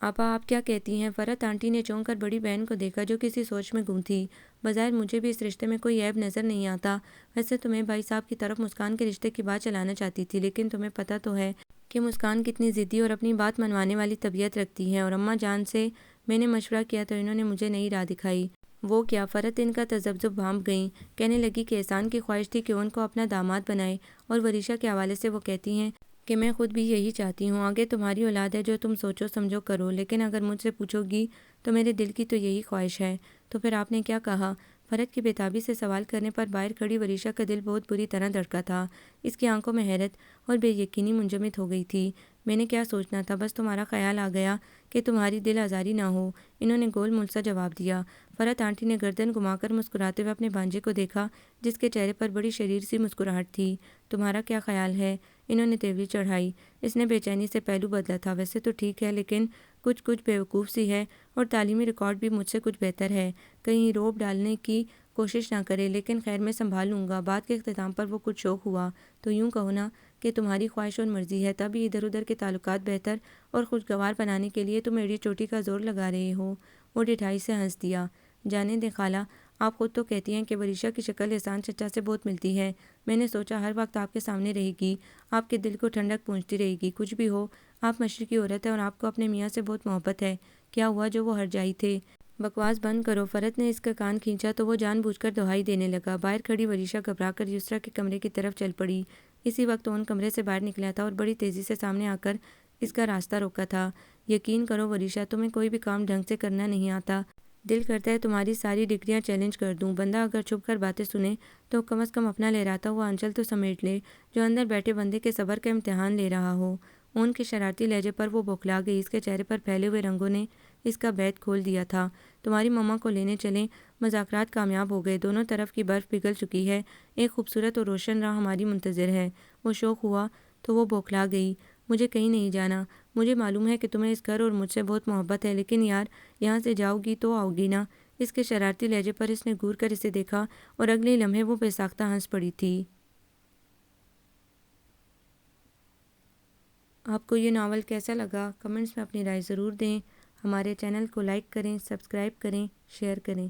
آپا آپ کیا کہتی ہیں؟ فرحت آنٹی نے چونک کر بڑی بہن کو دیکھا جو کسی سوچ میں گم تھی۔ بظاہر مجھے بھی اس رشتے میں کوئی عیب نظر نہیں آتا، ویسے تو میں بھائی صاحب کی طرف مسکان کے رشتے کی بات چلانا چاہتی تھی، لیکن تمہیں پتہ تو ہے کہ مسکان کتنی ضدی اور اپنی بات منوانے والی طبیعت رکھتی ہے، اور اماں جان سے میں نے مشورہ کیا تو انہوں نے مجھے نئی راہ دکھائی۔ وہ کیا؟ فرحت ان کا تذبذب بھانپ گئیں، کہنے لگی کہ احسان کی خواہش تھی کہ ان کو اپنا داماد بنائے، اور وریشا کے حوالے سے وہ کہتی ہیں کہ میں خود بھی یہی چاہتی ہوں۔ آگے تمہاری اولاد ہے، جو تم سوچو سمجھو کرو، لیکن اگر مجھ سے پوچھو گی تو میرے دل کی تو یہی خواہش ہے۔ تو پھر آپ نے کیا کہا؟ فرحت کی بےتابی سے سوال کرنے پر باہر کھڑی وریشا کا دل بہت بری طرح دھڑکا تھا، اس کی آنکھوں میں حیرت اور بے یقینی منجمد ہو گئی تھی۔ میں نے کیا سوچنا تھا، بس تمہارا خیال آ گیا کہ تمہاری دل آزاری نہ ہو، انہوں نے گول مول سا جواب دیا۔ فرحت آنٹی نے گردن گھما کر مسکراتے ہوئے اپنے بھانجے کو دیکھا جس کے چہرے پر بڑی شریر سی مسکراہٹ تھی۔ تمہارا کیا خیال ہے؟ انہوں نے تیوری چڑھائی، اس نے بے چینی سے پہلو بدلا تھا۔ ویسے تو ٹھیک ہے، لیکن کچھ بیوقوف سی ہے، اور تعلیمی ریکارڈ بھی مجھ سے کچھ بہتر ہے، کہیں روب ڈالنے کی کوشش نہ کرے، لیکن خیر میں سنبھال لوں گا۔ بات کے اختتام پر وہ کچھ شوق ہوا، تو یوں کہو نا کہ تمہاری خواہش اور مرضی ہے، تبھی ادھر ادھر کے تعلقات بہتر اور خوشگوار بنانے کے لیے تم ایڑی چوٹی کا زور لگا رہے ہو۔ وہ ڈٹھائی سے ہنس دیا۔ جانے دیں خالہ، آپ خود تو کہتی ہیں کہ وریشا کی شکل احسان چچا سے بہت ملتی ہے، میں نے سوچا ہر وقت آپ کے سامنے رہے گی، آپ کے دل کو ٹھنڈک پہنچتی رہے گی۔ کچھ بھی ہو، آپ مشرقی عورت ہے اور آپ کو اپنے میاں سے بہت محبت ہے۔ کیا ہوا جو وہ ہرجائی تھے؟ بکواس بند کرو۔ فرحت نے اس کا کان کھینچا تو وہ جان بوجھ کر دہائی دینے لگا۔ باہر کھڑی وریشا گھبرا کر یسریٰ کے کمرے کی طرف چل پڑی۔ اسی وقت اون کمرے سے باہر نکلا تھا اور بڑی تیزی سے سامنے آ کر اس کا راستہ روکا تھا۔ یقین کرو وریشا، تمہیں کوئی بھی کام ڈھنگ سے کرنا نہیں آتا، دل کرتا ہے تمہاری ساری ڈگریاں چیلنج کر دوں۔ بندہ اگر چھپ کر باتیں سنے تو کم از کم اپنا لہراتا ہوا آنچل تو سمیٹ لے جو اندر بیٹھے بندے کے صبر کا امتحان لے رہا ہو۔ اون کے شرارتی لہجے پر وہ بوکھلا گئی، اس کے چہرے پر پھیلے ہوئے رنگوں نے اس کا بیت کھول دیا تھا۔ تمہاری مما کو لینے چلیں، مذاکرات کامیاب ہو گئے، دونوں طرف کی برف پگھل چکی ہے، ایک خوبصورت اور روشن راہ ہماری منتظر ہے۔ وہ شوق ہوا تو وہ بوکھلا گئی۔ مجھے کہیں نہیں جانا، مجھے معلوم ہے کہ تمہیں اس گھر اور مجھ سے بہت محبت ہے، لیکن یار یہاں سے جاؤ گی تو آؤ گی نا؟ اس کے شرارتی لہجے پر اس نے گور کر اسے دیکھا اور اگلے لمحے وہ بے ساختہ ہنس پڑی تھی۔ آپ کو یہ ناول کیسا لگا؟ کمنٹس میں اپنی رائے ضرور دیں۔ ہمارے چینل کو لائک کریں، سبسکرائب کریں، شیئر کریں۔